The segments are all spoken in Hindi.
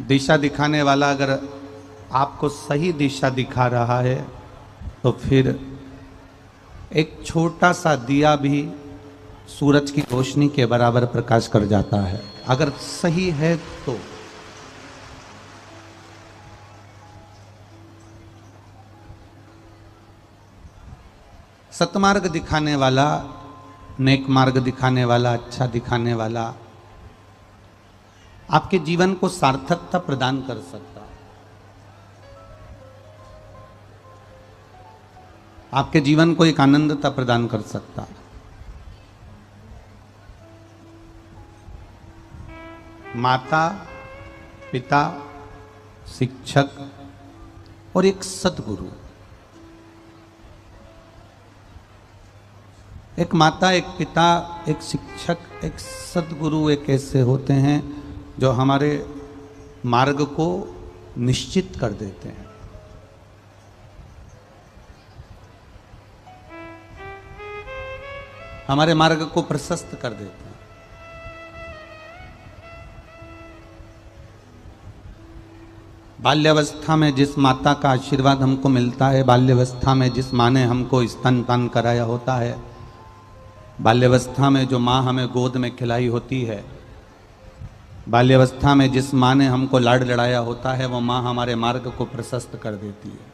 दिशा दिखाने वाला अगर आपको सही दिशा दिखा रहा है तो फिर एक छोटा सा दिया भी सूरज की रोशनी के बराबर प्रकाश कर जाता है, अगर सही है तो। सतमार्ग दिखाने वाला, नेक मार्ग दिखाने वाला, अच्छा दिखाने वाला आपके जीवन को सार्थकता प्रदान कर सकता है, आपके जीवन को एक आनंदता प्रदान कर सकता है। माता, पिता, शिक्षक और एक सद्गुरु। एक माता, एक पिता, एक शिक्षक, एक सद्गुरु एक ऐसे होते हैं जो हमारे मार्ग को निश्चित कर देते हैं। हमारे मार्ग को प्रशस्त कर देते हैं। बाल्यावस्था में जिस माता का आशीर्वाद हमको मिलता है, बाल्यावस्था में जिस माँ ने हमको स्तनपान कराया होता है, बाल्यावस्था में जो माँ हमें गोद में खिलाई होती है, बाल्यावस्था में जिस माँ ने हमको लाड लड़ाया होता है, वो माँ हमारे मार्ग को प्रशस्त कर देती है।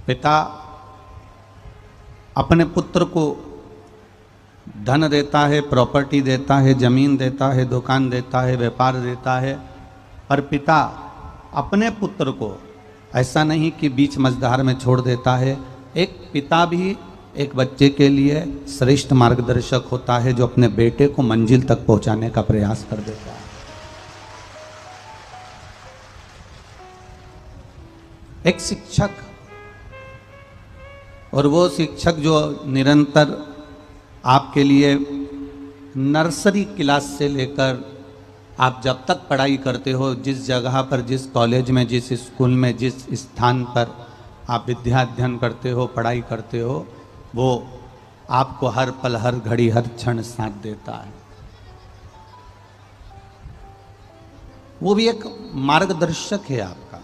पिता अपने पुत्र को धन देता है, प्रॉपर्टी देता है, जमीन देता है, दुकान देता है, व्यापार देता है, पर पिता अपने पुत्र को ऐसा नहीं कि बीच मझधार में छोड़ देता है। एक पिता भी एक बच्चे के लिए श्रेष्ठ मार्गदर्शक होता है, जो अपने बेटे को मंजिल तक पहुंचाने का प्रयास कर देता है। एक शिक्षक, और वो शिक्षक जो निरंतर आपके लिए नर्सरी क्लास से लेकर आप जब तक पढ़ाई करते हो, जिस जगह पर, जिस कॉलेज में, जिस स्कूल में, जिस स्थान पर आप विद्या अध्ययन करते हो, पढ़ाई करते हो, वो आपको हर पल, हर घड़ी, हर क्षण साथ देता है। वो भी एक मार्गदर्शक है आपका,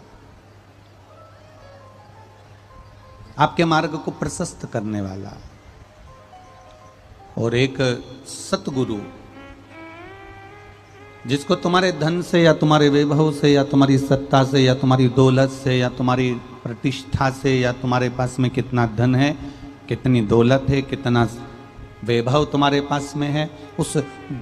आपके मार्ग को प्रशस्त करने वाला। और एक सतगुरु, जिसको तुम्हारे धन से या तुम्हारे वैभव से या तुम्हारी सत्ता से या तुम्हारी दौलत से या तुम्हारी प्रतिष्ठा से या तुम्हारे पास में कितना धन है, कितनी दौलत है, कितना वैभव तुम्हारे पास में है, उस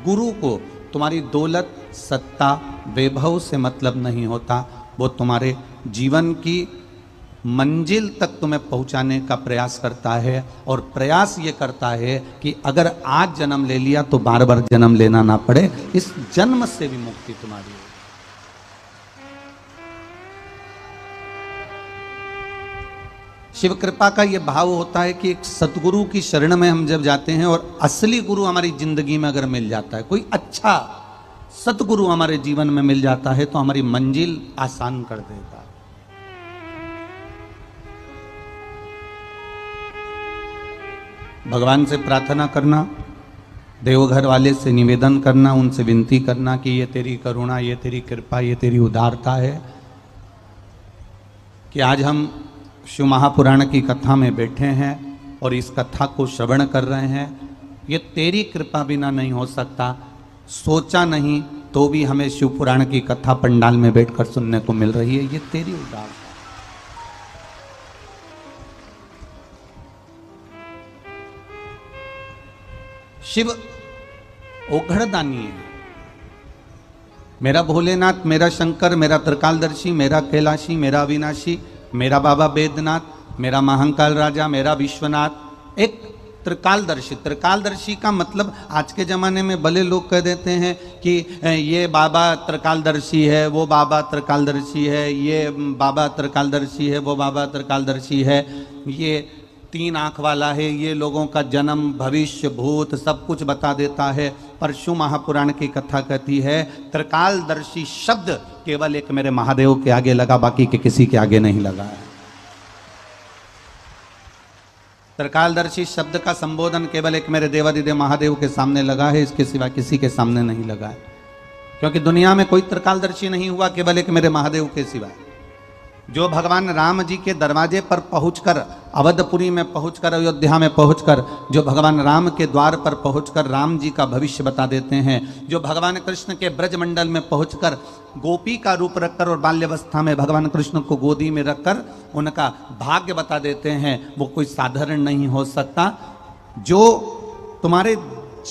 गुरु को तुम्हारी दौलत, सत्ता, वैभव से मतलब नहीं होता। वो तुम्हारे जीवन की मंजिल तक तुम्हें पहुंचाने का प्रयास करता है, और प्रयास ये करता है कि अगर आज जन्म ले लिया तो बार बार जन्म लेना ना पड़े, इस जन्म से भी मुक्ति तुम्हारी है। शिव कृपा का ये भाव होता है कि एक सतगुरु की शरण में हम जब जाते हैं और असली गुरु हमारी जिंदगी में अगर मिल जाता है, कोई अच्छा सतगुरु हमारे जीवन में मिल जाता है, तो हमारी मंजिल आसान कर देता है। भगवान से प्रार्थना करना, देवघर वाले से निवेदन करना, उनसे विनती करना कि ये तेरी करुणा, ये तेरी कृपा, ये तेरी उदारता है कि आज हम शिव महापुराण की कथा में बैठे हैं और इस कथा को श्रवण कर रहे हैं। ये तेरी कृपा बिना नहीं हो सकता। सोचा नहीं तो भी हमें शिव पुराण की कथा पंडाल में बैठकर सुनने को मिल रही है, ये तेरी उदारता। शिव ओघड़दानी है, मेरा भोलेनाथ, मेरा शंकर, मेरा त्रिकालदर्शी, मेरा कैलाशी, मेरा अविनाशी, मेरा बाबा बैद्यनाथ, मेरा महाकाल राजा, मेरा विश्वनाथ। एक त्रिकालदर्शी। त्रिकालदर्शी का मतलब आज के ज़माने में भले लोग कह देते हैं कि ये बाबा त्रिकालदर्शी है, वो बाबा त्रिकालदर्शी है, ये बाबा त्रिकालदर्शी है, वो बाबा त्रिकालदर्शी है, ये 3 आँख वाला है, ये लोगों का जन्म, भविष्य, भूत सब कुछ बता देता है। पर शिव महापुराण की कथा कहती है त्रिकालदर्शी शब्द केवल एक मेरे महादेव के आगे लगा, बाकी के किसी के आगे नहीं लगा है। त्रिकालदर्शी शब्द का संबोधन केवल एक मेरे देवादिदेव महादेव के सामने लगा है, इसके सिवा किसी के सामने नहीं लगा है, क्योंकि दुनिया में कोई त्रिकालदर्शी नहीं हुआ केवल एक मेरे महादेव के सिवा। जो भगवान राम जी के दरवाजे पर पहुंचकर, अवधपुरी में पहुंचकर, अयोध्या में पहुंचकर, जो भगवान राम के द्वार पर पहुंचकर राम जी का भविष्य बता देते हैं, जो भगवान कृष्ण के ब्रजमंडल में पहुंचकर गोपी का रूप रखकर और बाल्यावस्था में भगवान कृष्ण को गोदी में रखकर उनका भाग्य बता देते हैं, वो कोई साधारण नहीं हो सकता। जो तुम्हारे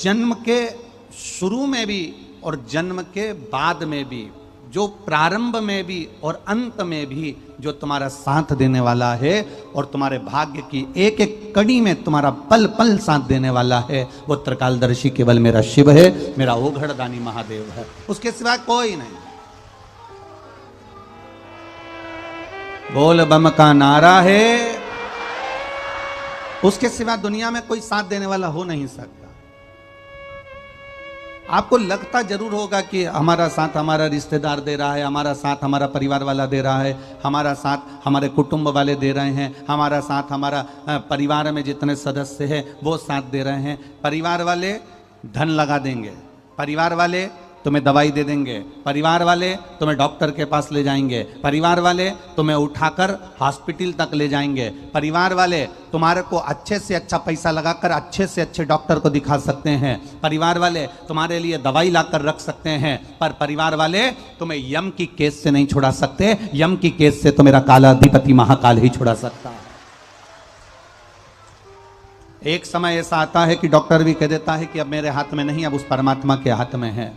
जन्म के शुरू में भी और जन्म के बाद में भी, जो प्रारंभ में भी और अंत में भी जो तुम्हारा साथ देने वाला है और तुम्हारे भाग्य की एक एक कड़ी में तुम्हारा पल पल साथ देने वाला है, वो त्रिकालदर्शी केवल मेरा शिव है, मेरा ओघड़दानी महादेव है, उसके सिवा कोई नहीं। बोल बम का नारा है, उसके सिवा दुनिया में कोई साथ देने वाला हो नहीं सकता। आपको लगता जरूर होगा कि हमारा साथ हमारा रिश्तेदार दे रहा है, हमारा साथ हमारा परिवार वाला दे रहा है, हमारा साथ हमारे कुटुंब वाले दे रहे हैं, हमारा साथ हमारा परिवार में जितने सदस्य हैं वो साथ दे रहे हैं। परिवार वाले धन लगा देंगे, परिवार वाले तुम्हें दवाई दे देंगे, परिवार वाले तुम्हें डॉक्टर के पास ले जाएंगे, परिवार वाले तुम्हें उठाकर हॉस्पिटल तक ले जाएंगे, परिवार वाले तुम्हारे को अच्छे से अच्छा पैसा लगाकर अच्छे से अच्छे डॉक्टर को दिखा सकते हैं, परिवार वाले तुम्हारे लिए दवाई लाकर रख सकते हैं, पर परिवार वाले तुम्हें यम की केस से नहीं छुड़ा सकते। यम की केस से तो मेरा काला अधिपति महाकाल ही छुड़ा सकता है। एक समय ऐसा आता है कि डॉक्टर भी कह देता है कि अब मेरे हाथ में नहीं, अब उस परमात्मा के हाथ में है।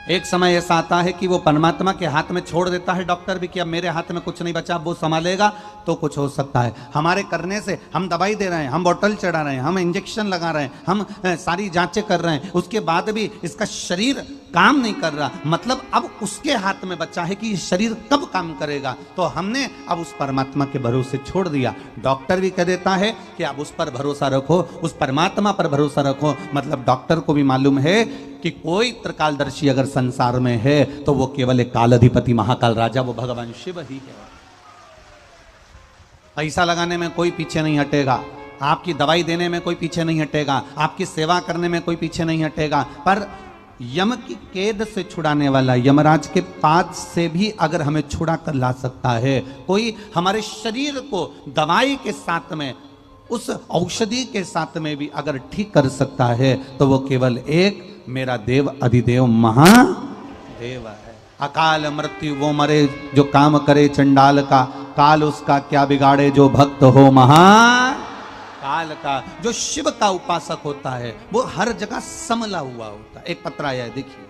एक समय ऐसा आता है कि वो परमात्मा के हाथ में छोड़ देता है डॉक्टर भी कि अब मेरे हाथ में कुछ नहीं बचा, अब वो संभालेगा तो कुछ हो सकता है। हमारे करने से हम दवाई दे रहे हैं, हम बोतल चढ़ा रहे हैं, हम इंजेक्शन लगा रहे हैं, हम सारी जांचें कर रहे हैं, उसके बाद भी इसका शरीर काम नहीं कर रहा, मतलब अब उसके हाथ में बचा है कि ये शरीर कब काम करेगा। तो हमने अब उस परमात्मा के भरोसे छोड़ दिया। डॉक्टर भी कह देता है कि अब उस पर भरोसा रखो, उस परमात्मा पर भरोसा रखो। मतलब डॉक्टर को भी मालूम है कि कोई त्रिकालदर्शी अगर संसार में है तो वो केवल एक कालाधिपति महाकाल राजा, वो भगवान शिव ही है। पैसा लगाने में कोई पीछे नहीं हटेगा, आपकी दवाई देने में कोई पीछे नहीं हटेगा, आपकी सेवा करने में कोई पीछे नहीं हटेगा, पर यम की कैद से छुड़ाने वाला, यमराज के पाद से भी अगर हमें छुड़ा कर ला सकता है, कोई हमारे शरीर को दवाई के साथ में, उस औषधि के साथ में भी अगर ठीक कर सकता है, तो वो केवल एक मेरा देव अधिदेव महादेव है। अकाल मृत्यु वो मरे जो काम करे चंडाल का, काल उसका क्या बिगाड़े जो भक्त हो महाकाल का। जो शिव का उपासक होता है वो हर जगह समला हुआ होता है। एक पत्र आया है, देखिए।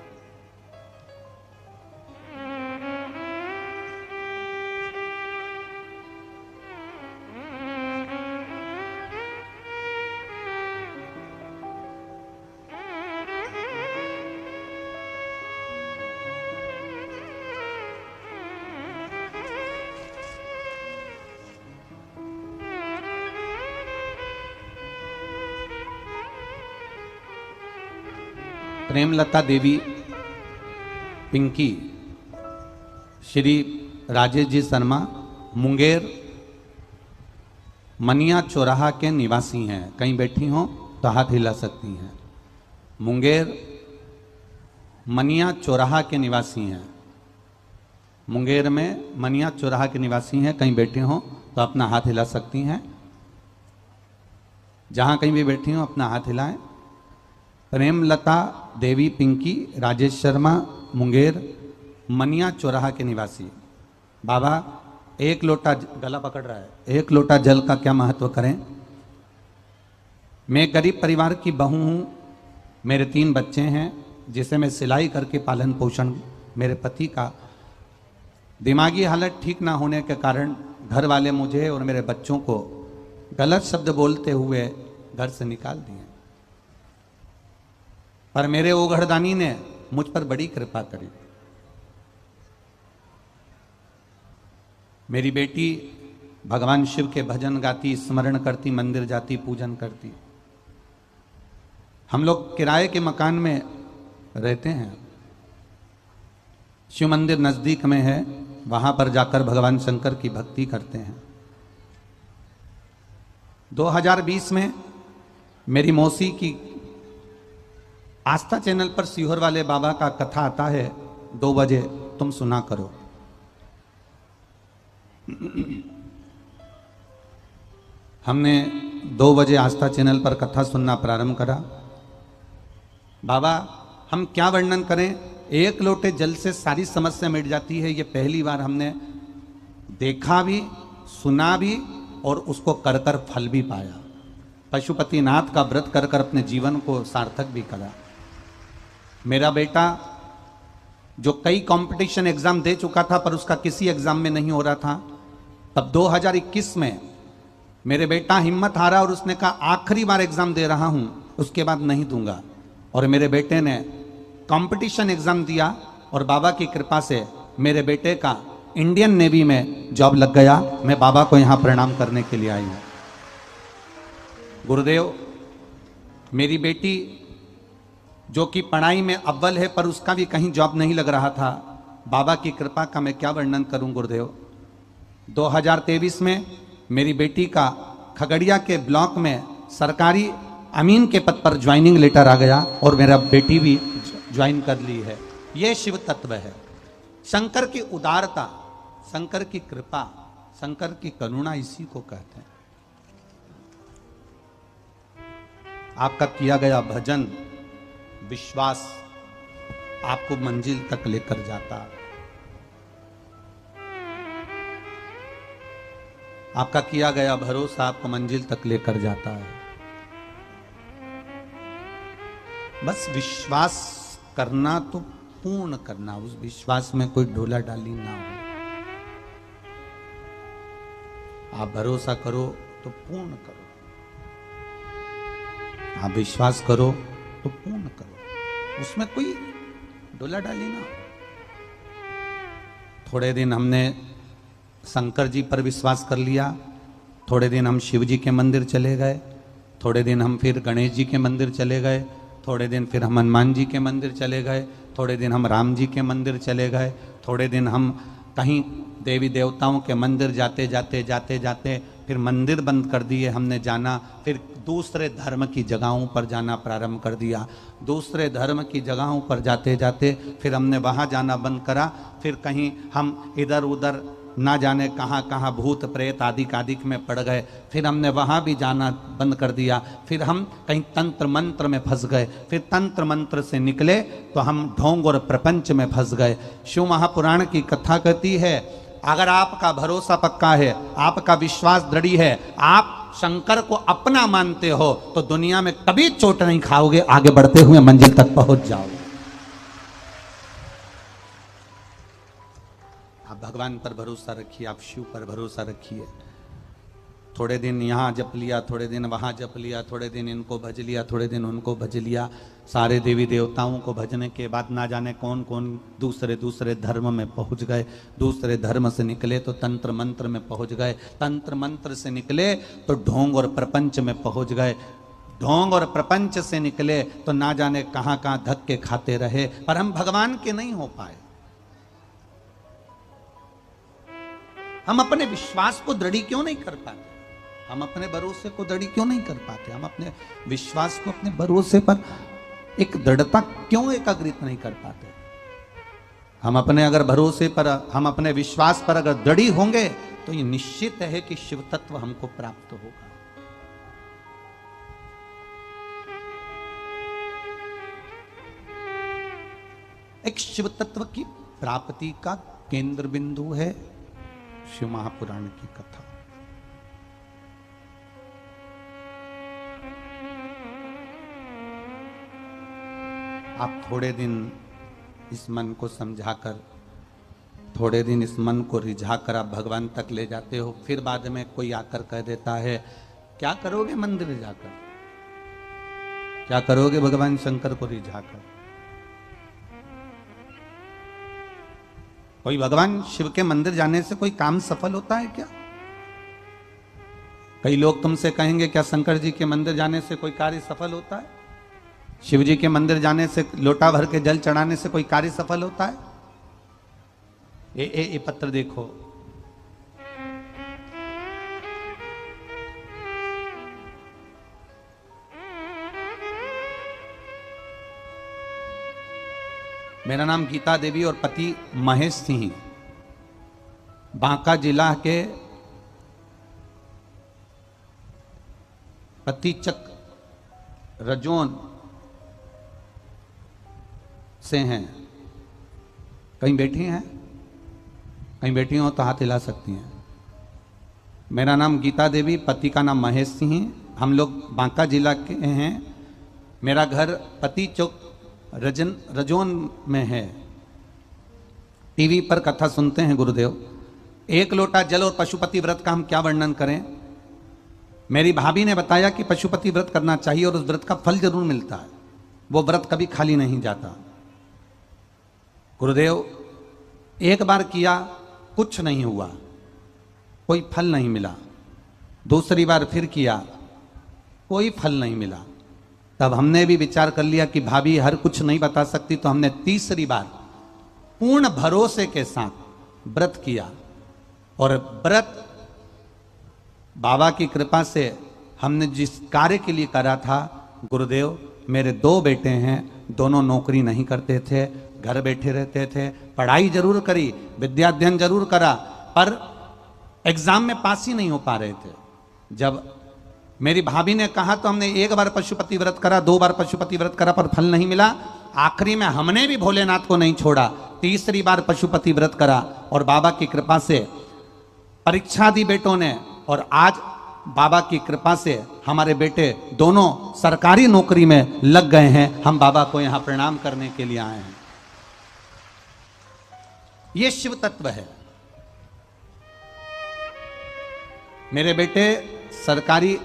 प्रेमलता देवी पिंकी श्री राजेश जी शर्मा मुंगेर मनिया चौराहा के निवासी हैं। कहीं बैठी हो तो हाथ हिला सकती हैं। मुंगेर मनिया चौराहा के निवासी हैं। मुंगेर में मनिया चौराहा के निवासी हैं। कहीं बैठे हो तो अपना हाथ हिला सकती हैं। जहां कहीं भी बैठी हो अपना हाथ हिलाएं। प्रेमलता देवी पिंकी राजेश शर्मा मुंगेर मनिया चौराहा के निवासी। बाबा एक लोटा, गला पकड़ रहा है, एक लोटा जल का क्या महत्व करें। मैं गरीब परिवार की बहू हूँ, मेरे 3 बच्चे हैं जिसे मैं सिलाई करके पालन पोषण, मेरे पति का दिमागी हालत ठीक ना होने के कारण घर वाले मुझे और मेरे बच्चों को गलत शब्द बोलते हुए घर से निकाल दिए, पर मेरे ओघड़दानी ने मुझ पर बड़ी कृपा करी। मेरी बेटी भगवान शिव के भजन गाती, स्मरण करती, मंदिर जाती, पूजन करती। हम लोग किराए के मकान में रहते हैं। शिव मंदिर नजदीक में है, वहां पर जाकर भगवान शंकर की भक्ति करते हैं। 2020 में मेरी मौसी की आस्था चैनल पर सीहोर वाले बाबा का कथा आता है 2 बजे, तुम सुना करो। हमने 2 बजे आस्था चैनल पर कथा सुनना प्रारंभ करा। बाबा हम क्या वर्णन करें, 1 लोटे जल से सारी समस्या मिट जाती है, ये पहली बार हमने देखा भी, सुना भी और उसको कर कर फल भी पाया। पशुपतिनाथ का व्रत कर कर अपने जीवन को सार्थक भी करा। मेरा बेटा जो कई कंपटीशन एग्जाम दे चुका था पर उसका किसी एग्जाम में नहीं हो रहा था, तब 2021 में मेरे बेटा हिम्मत हारा और उसने कहा आखिरी बार एग्जाम दे रहा हूं, उसके बाद नहीं दूंगा। और मेरे बेटे ने कंपटीशन एग्जाम दिया और बाबा की कृपा से मेरे बेटे का इंडियन नेवी में जॉब लग गया। मैं बाबा को यहां प्रणाम करने के लिए आई हूं। गुरुदेव, मेरी बेटी जो कि पढ़ाई में अव्वल है पर उसका भी कहीं जॉब नहीं लग रहा था। बाबा की कृपा का मैं क्या वर्णन करूं गुरुदेव। 2023 में मेरी बेटी का खगड़िया के ब्लॉक में सरकारी अमीन के पद पर ज्वाइनिंग लेटर आ गया और मेरा बेटी भी ज्वाइन कर ली है। यह शिव तत्व है। शंकर की उदारता, शंकर की कृपा, शंकर की करुणा, इसी को कहते हैं। आपका किया गया भजन, विश्वास आपको मंजिल तक लेकर जाता। आपका किया गया भरोसा आपको मंजिल तक लेकर जाता है। बस विश्वास करना तो पूर्ण करना, उस विश्वास में कोई ढोला डाली ना हो। आप भरोसा करो तो पूर्ण करो, आप विश्वास करो तो पूर्ण करो, उसमें कोई ढोला डाली ना हो। थोड़े दिन हमने शंकर जी पर विश्वास कर लिया, थोड़े दिन हम शिव जी के मंदिर चले गए, थोड़े दिन हम फिर गणेश जी के मंदिर चले गए, थोड़े दिन फिर हम हनुमान जी के मंदिर चले गए, थोड़े दिन हम राम जी के मंदिर चले गए, थोड़े दिन हम कहीं देवी देवताओं के मंदिर जाते जाते जाते जाते फिर मंदिर बंद कर दिए हमने जाना। फिर दूसरे धर्म की जगहों पर जाना प्रारंभ कर दिया। दूसरे धर्म की जगहों पर जाते जाते फिर हमने वहाँ जाना बंद करा। फिर कहीं हम इधर उधर ना जाने कहाँ कहाँ भूत प्रेत आदिक में पड़ गए, फिर हमने वहाँ भी जाना बंद कर दिया। फिर हम कहीं तंत्र मंत्र में फंस गए, फिर तंत्र मंत्र से निकले तो हम ढोंग और प्रपंच में फंस गए। शिव महापुराण की कथा कहती है, अगर आपका भरोसा पक्का है, आपका विश्वास दृढ़ है, आप शंकर को अपना मानते हो तो दुनिया में कभी चोट नहीं खाओगे, आगे बढ़ते हुए मंजिल तक पहुंच जाओगे। आप भगवान पर भरोसा रखिए, आप शिव पर भरोसा रखिए। थोड़े दिन यहाँ जप लिया, थोड़े दिन वहाँ जप लिया, थोड़े दिन इनको भज लिया, थोड़े दिन उनको भज लिया। सारे देवी देवताओं को भजने के बाद ना जाने कौन कौन दूसरे दूसरे धर्म में पहुँच गए। दूसरे धर्म से निकले तो तंत्र मंत्र में पहुँच गए, तंत्र मंत्र से निकले तो ढोंग और प्रपंच में पहुँच गए, ढोंग और प्रपंच से निकले तो ना जाने कहाँ कहाँ धक्के खाते रहे, पर हम भगवान के नहीं हो पाए। हम अपने विश्वास को दृढ़ क्यों नहीं कर पाते, हम अपने भरोसे को दृढ़ क्यों नहीं कर पाते, हम अपने विश्वास को, अपने भरोसे पर एक दृढ़ता क्यों एकाग्रित नहीं कर पाते। हम अपने अगर भरोसे पर, हम अपने विश्वास पर अगर दृढ़ होंगे तो ये निश्चित है कि शिव तत्व हमको प्राप्त होगा। एक शिव तत्व की प्राप्ति का केंद्र बिंदु है शिव महापुराण की कथा। आप थोड़े दिन इस मन को समझाकर, थोड़े दिन इस मन को रिझाकर आप भगवान तक ले जाते हो, फिर बाद में कोई आकर कह देता है क्या करोगे मंदिर जाकर, क्या करोगे भगवान शंकर को रिझाकर। कोई भगवान शिव के मंदिर जाने से कोई काम सफल होता है क्या? कई लोग तुमसे कहेंगे क्या शंकर जी के मंदिर जाने से कोई कार्य सफल होता है? शिव जी के मंदिर जाने से, लोटा भर के जल चढ़ाने से कोई कार्य सफल होता है? ये पत्र देखो, मेरा नाम गीता देवी और पति महेश सिंह, बांका जिला के पतिचक रजोन से हैं। कहीं बैठी हैं? कहीं बैठी हो तो हाथ हिला सकती हैं। मेरा नाम गीता देवी, पति का नाम महेश सिंह, हम लोग बांका जिला के हैं। मेरा घर पति चौक रजोन में है। टीवी पर कथा सुनते हैं गुरुदेव। एक लोटा जल और पशुपति व्रत का हम क्या वर्णन करें। मेरी भाभी ने बताया कि पशुपति व्रत करना चाहिए और उस व्रत का फल जरूर मिलता है, वो व्रत कभी खाली नहीं जाता। गुरुदेव एक बार किया, कुछ नहीं हुआ, कोई फल नहीं मिला। दूसरी बार फिर किया, कोई फल नहीं मिला। तब हमने भी विचार कर लिया कि भाभी हर कुछ नहीं बता सकती, तो हमने तीसरी बार पूर्ण भरोसे के साथ व्रत किया। और व्रत बाबा की कृपा से हमने जिस कार्य के लिए करा था, गुरुदेव मेरे 2 बेटे हैं, दोनों नौकरी नहीं करते थे, घर बैठे रहते थे। पढ़ाई जरूर करी, विद्याध्ययन जरूर करा, पर एग्जाम में पास ही नहीं हो पा रहे थे। जब मेरी भाभी ने कहा तो हमने 1 बार पशुपति व्रत करा, 2 बार पशुपति व्रत करा, पर फल नहीं मिला। आखिरी में हमने भी भोलेनाथ को नहीं छोड़ा, तीसरी बार पशुपति व्रत करा और बाबा की कृपा से परीक्षा दी बेटों ने। और आज बाबा की कृपा से हमारे बेटे दोनों सरकारी नौकरी में लग गए हैं। हम बाबा को यहां प्रणाम करने के लिए आए हैं। यह शिव तत्व है। मेरे बेटे सरकारी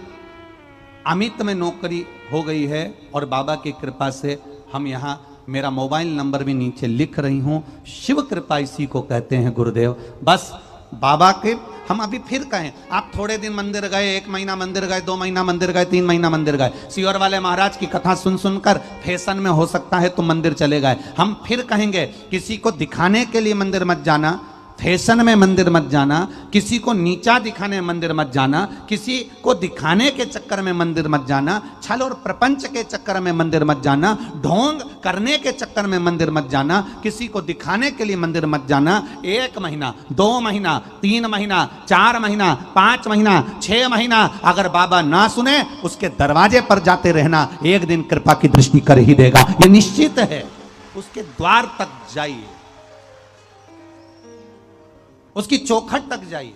अमित में नौकरी हो गई है और बाबा की कृपा से हम यहां, मेरा मोबाइल नंबर भी नीचे लिख रही हूं। शिव कृपा इसी को कहते हैं गुरुदेव। बस बाबा के हम अभी फिर कहें, आप थोड़े दिन मंदिर गए, 1 महीना मंदिर गए, 2 महीना मंदिर गए, 3 महीना मंदिर गए, सियोर वाले महाराज की कथा सुन सुनकर फैशन में हो सकता है तो मंदिर चले गए। हम फिर कहेंगे, किसी को दिखाने के लिए मंदिर मत जाना, फैशन में मंदिर मत जाना, किसी को नीचा दिखाने में मंदिर मत जाना, किसी को दिखाने के चक्कर में मंदिर मत जाना, छल और प्रपंच के चक्कर में मंदिर मत जाना, ढोंग करने के चक्कर में मंदिर मत जाना, किसी को दिखाने के लिए मंदिर मत जाना। 1 महीना, 2 महीना, 3 महीना, 4 महीना, 5 महीना, 6 महीना अगर बाबा ना सुने, उसके दरवाजे पर जाते रहना, एक दिन कृपा की दृष्टि कर ही देगा, ये निश्चित है। उसके द्वार तक जाइए, उसकी चौखट तक जाइए,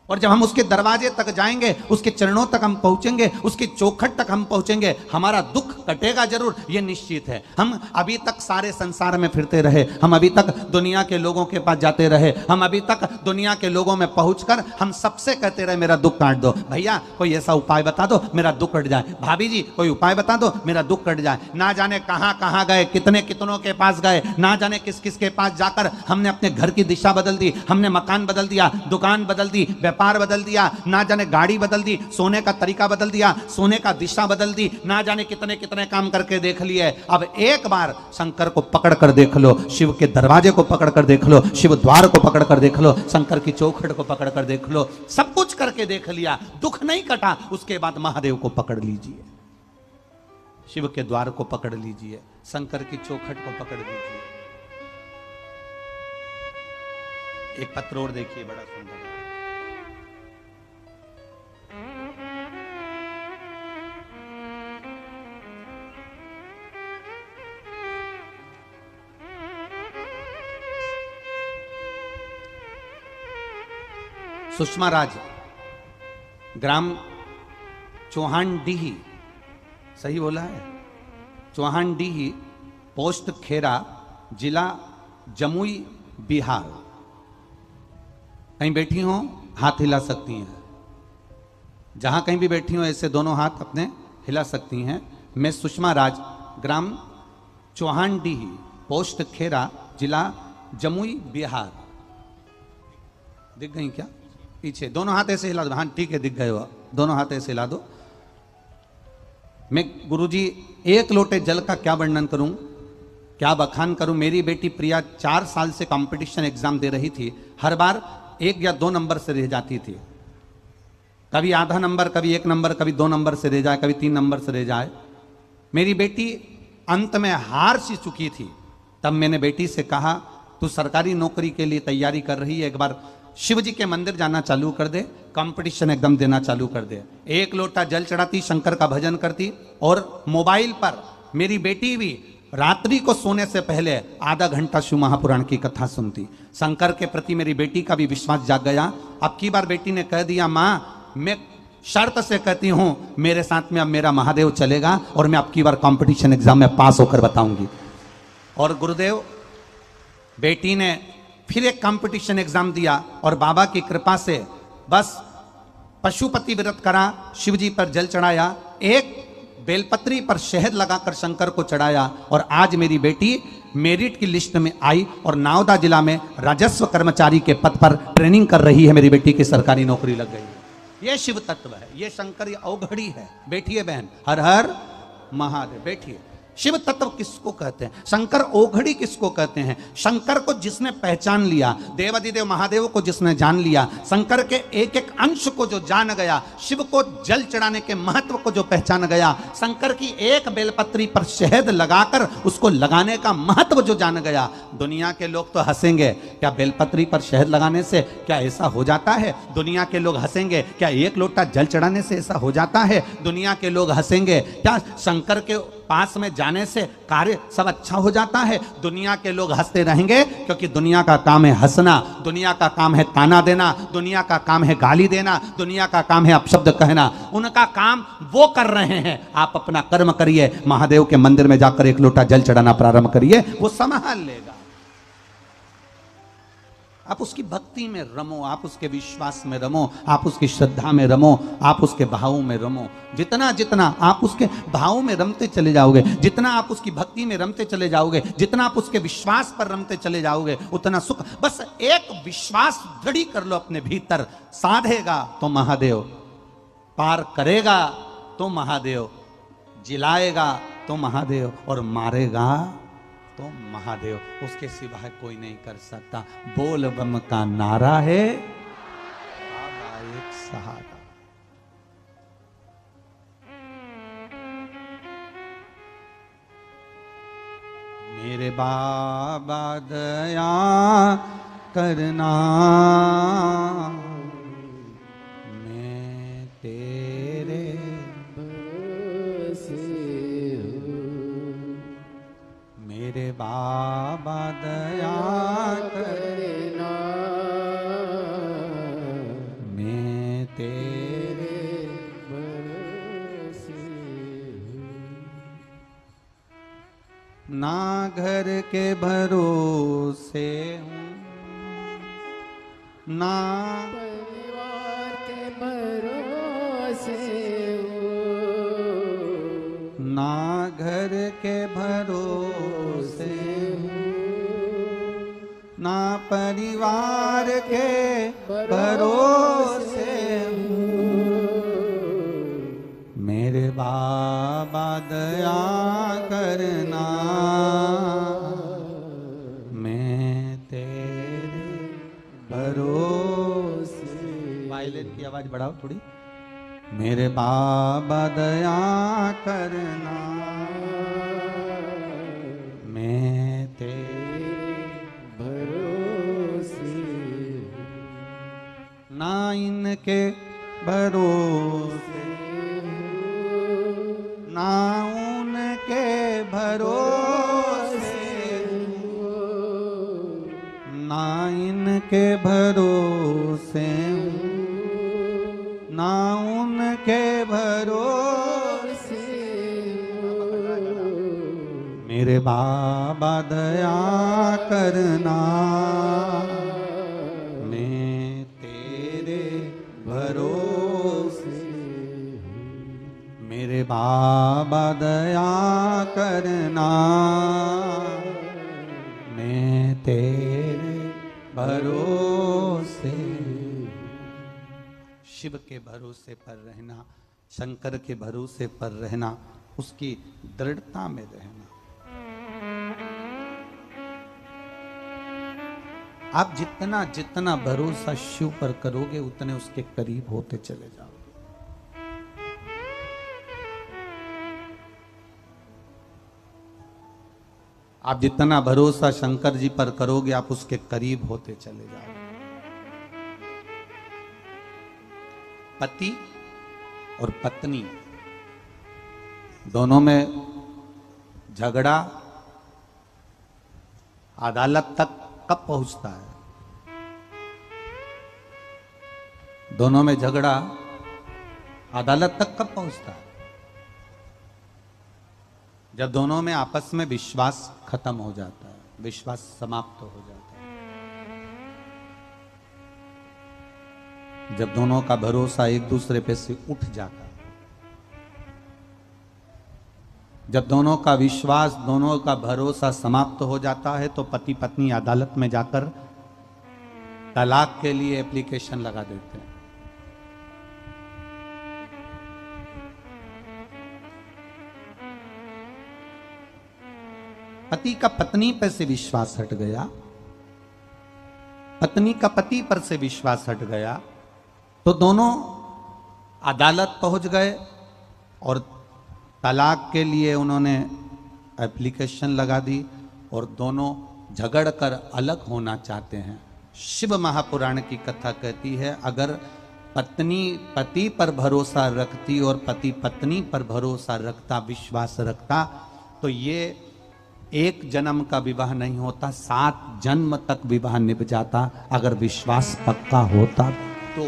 और जब हम उसके दरवाजे तक जाएंगे, उसके चरणों तक हम पहुंचेंगे, उसकी चौखट तक हम पहुंचेंगे, हमारा दुख कटेगा जरूर, यह निश्चित है। हम अभी तक सारे संसार में फिरते रहे, हम अभी तक दुनिया के लोगों के पास जाते रहे, हम अभी तक दुनिया के लोगों में पहुंचकर हम सबसे कहते रहे मेरा दुख काट दो, भैया कोई ऐसा उपाय बता दो मेरा दुख कट जाए, भाभी जी कोई उपाय बता दो मेरा दुख कट जाए। ना जाने कहां कहां गए, कितने कितनों के पास गए, ना जाने किस किस के पास जाकर हमने अपने घर की दिशा बदल दी, हमने मकान बदल दिया, दुकान बदल दी, व्यापार बदल दिया, ना जाने गाड़ी बदल दी, सोने का तरीका बदल दिया, सोने का दिशा बदल दी, ना जाने कितने कितने काम करके देख लिए। अब एक बार शंकर को पकड़ कर देख लो, शिव के दरवाजे को पकड़ कर देख लो, शिव द्वार को पकड़ कर देख लो, शंकर की चौखट को पकड़ कर देख लो। सब कुछ करके देख लिया, दुख नहीं कटा, उसके बाद महादेव को पकड़ लीजिए, शिव के द्वार को पकड़ लीजिए, शंकर की चौखट को पकड़ लीजिए। एक पत्र और देखिए, बड़ा सुंदर। सुषमा राज, ग्राम चौहानडीही, सही बोला है, चौहानडीही, पोस्ट खेरा, जिला जमुई, बिहार। कहीं बैठी हो हाथ हिला सकती हैं, जहां कहीं भी बैठी हो ऐसे दोनों हाथ अपने हिला सकती हैं। मैं सुषमा राज, ग्राम चौहानडीही, पोस्ट खेरा, जिला जमुई, बिहार। दिख गई क्या? पीछे दोनों हाथ ऐसे हिला दो। हाँ ठीक है, दिख गए हो, दोनों हाथ ऐसे हिला दो। मैं गुरुजी 1 लोटे जल का क्या वर्णन करूं, क्या बखान करूं। मेरी बेटी प्रिया 4 साल से कंपटीशन एग्जाम दे रही थी, हर बार 1 या 2 नंबर से रह जाती थी, कभी आधा नंबर, कभी 1 नंबर, कभी 2 नंबर से रह जाए, कभी 3 नंबर से रह जाए। मेरी बेटी अंत में हार सी चुकी थी, तब मैंने बेटी से कहा, तू सरकारी नौकरी के लिए तैयारी कर रही है, एक बार शिव जी के मंदिर जाना चालू कर दे, कंपटीशन एकदम देना चालू कर दे। एक लोटा जल चढ़ाती, शंकर का भजन करती, और मोबाइल पर मेरी बेटी भी रात्रि को सोने से पहले आधा घंटा शिव महापुराण की कथा सुनती। शंकर के प्रति मेरी बेटी का भी विश्वास जाग गया। अब की बार बेटी ने कह दिया, माँ मैं शर्त से कहती हूं मेरे साथ में अब मेरा महादेव चलेगा और मैं अब की बार कंपटीशन एग्जाम में पास होकर बताऊंगी। और गुरुदेव, बेटी ने फिर एक कंपटीशन एग्जाम दिया और बाबा की कृपा से बस पशुपति व्रत करा, शिव जी पर जल चढ़ाया, एक बेलपत्री पर शहद लगाकर शंकर को चढ़ाया, और आज मेरी बेटी मेरिट की लिस्ट में आई और नावदा जिला में राजस्व कर्मचारी के पद पर ट्रेनिंग कर रही है। मेरी बेटी की सरकारी नौकरी लग गई। ये शिव तत्व है, ये शंकर अवघड़ी है। बैठिए बहन, हर हर महादेव, बैठिए। शिव तत्व किसको कहते हैं? शंकर ओघड़ी किसको कहते हैं? शंकर को जिसने पहचान लिया, देवादिदेव महादेव को जिसने जान लिया, शंकर के एक एक अंश को जो जान गया, शिव को जल चढ़ाने के महत्व को जो पहचान गया, शंकर की एक बेलपत्री पर शहद लगाकर उसको लगाने का महत्व जो जान गया। दुनिया के लोग तो हंसेंगे, क्या बेलपत्री पर शहद लगाने से क्या ऐसा हो जाता है? दुनिया के लोग हंसेंगे, क्या एक लोटा जल चढ़ाने से ऐसा हो जाता है? दुनिया के लोग हंसेंगे, क्या शंकर के पास में जाने से कार्य सब अच्छा हो जाता है? दुनिया के लोग हंसते रहेंगे, क्योंकि दुनिया का काम है हंसना, दुनिया का काम है ताना देना, दुनिया का काम है गाली देना, दुनिया का काम है अपशब्द कहना। उनका काम वो कर रहे हैं, आप अपना कर्म करिए, महादेव के मंदिर में जाकर एक लोटा जल चढ़ाना प्रारंभ करिए, वो संभाल लेगा। आप उसकी भक्ति में रमो, आप उसके विश्वास में रमो, आप उसकी श्रद्धा में रमो, आप उसके भाव में रमो। जितना जितना आप उसके भाव में रमते चले जाओगे, जितना आप उसकी भक्ति में रमते चले जाओगे, जितना आप उसके विश्वास पर रमते चले जाओगे, उतना सुख। बस एक विश्वास दृढ़ कर लो अपने भीतर, साधेगा तो महादेव, पार करेगा तो महादेव, जिलाएगा तो महादेव, और मारेगा तो महादेव। उसके सिवाय कोई नहीं कर सकता। बोल बम का नारा है, बाबा एक सहारा। मेरे बाबा दया करना, मैं तेरे मेरे बाबा दया करना, मैं तेरे भरोसे हूँ। ना घर के भरोसे हूँ, ना परिवार के भरोसे हूँ, ना घर के भरोसे हूँ, ना परिवार के भरोसे हूँ। मेरे बाबा दया करना, मैं तेरे भरोसे। वायलिन की आवाज बढ़ाओ थोड़ी। मेरे बाबा दया करना, मैं तेरे भरोसे हूँ। ना इनके भरोसे हूँ, ना उनके भरोसे हूँ, ना इनके भरोसे हूँ, ना उनके भरोसे। मेरे बाबा दया करना, मैं तेरे भरोसे हूँ। मेरे बाबा दया करना, मैं तेरे भरोसे। शिव के भरोसे पर रहना, शंकर के भरोसे पर रहना, उसकी दृढ़ता में रहना। आप जितना जितना भरोसा शिव पर करोगे, उतने उसके करीब होते चले जाओगे। आप जितना भरोसा शंकर जी पर करोगे आप उसके करीब होते चले जाओगे। पति और पत्नी दोनों में झगड़ा अदालत तक कब पहुंचता है? दोनों में झगड़ा अदालत तक कब पहुंचता है? जब दोनों में आपस में विश्वास खत्म हो जाता है, विश्वास समाप्त हो जाता है, जब दोनों का भरोसा एक दूसरे पे से उठ जाता है, जब दोनों का विश्वास, दोनों का भरोसा समाप्त हो जाता है, तो पति पत्नी अदालत में जाकर तलाक के लिए एप्लीकेशन लगा देते हैं। पति का पत्नी पर से विश्वास हट गया, पत्नी का पति पर से विश्वास हट गया, तो दोनों अदालत पहुंच गए और तलाक के लिए उन्होंने एप्लीकेशन लगा दी और दोनों झगड़ कर अलग होना चाहते हैं। शिव महापुराण की कथा कहती है, अगर पत्नी पति पर भरोसा रखती और पति पत्नी पर भरोसा रखता, विश्वास रखता, तो ये एक जन्म का विवाह नहीं होता, 7 जन्म तक विवाह निभ जाता। अगर विश्वास पक्का होता तो,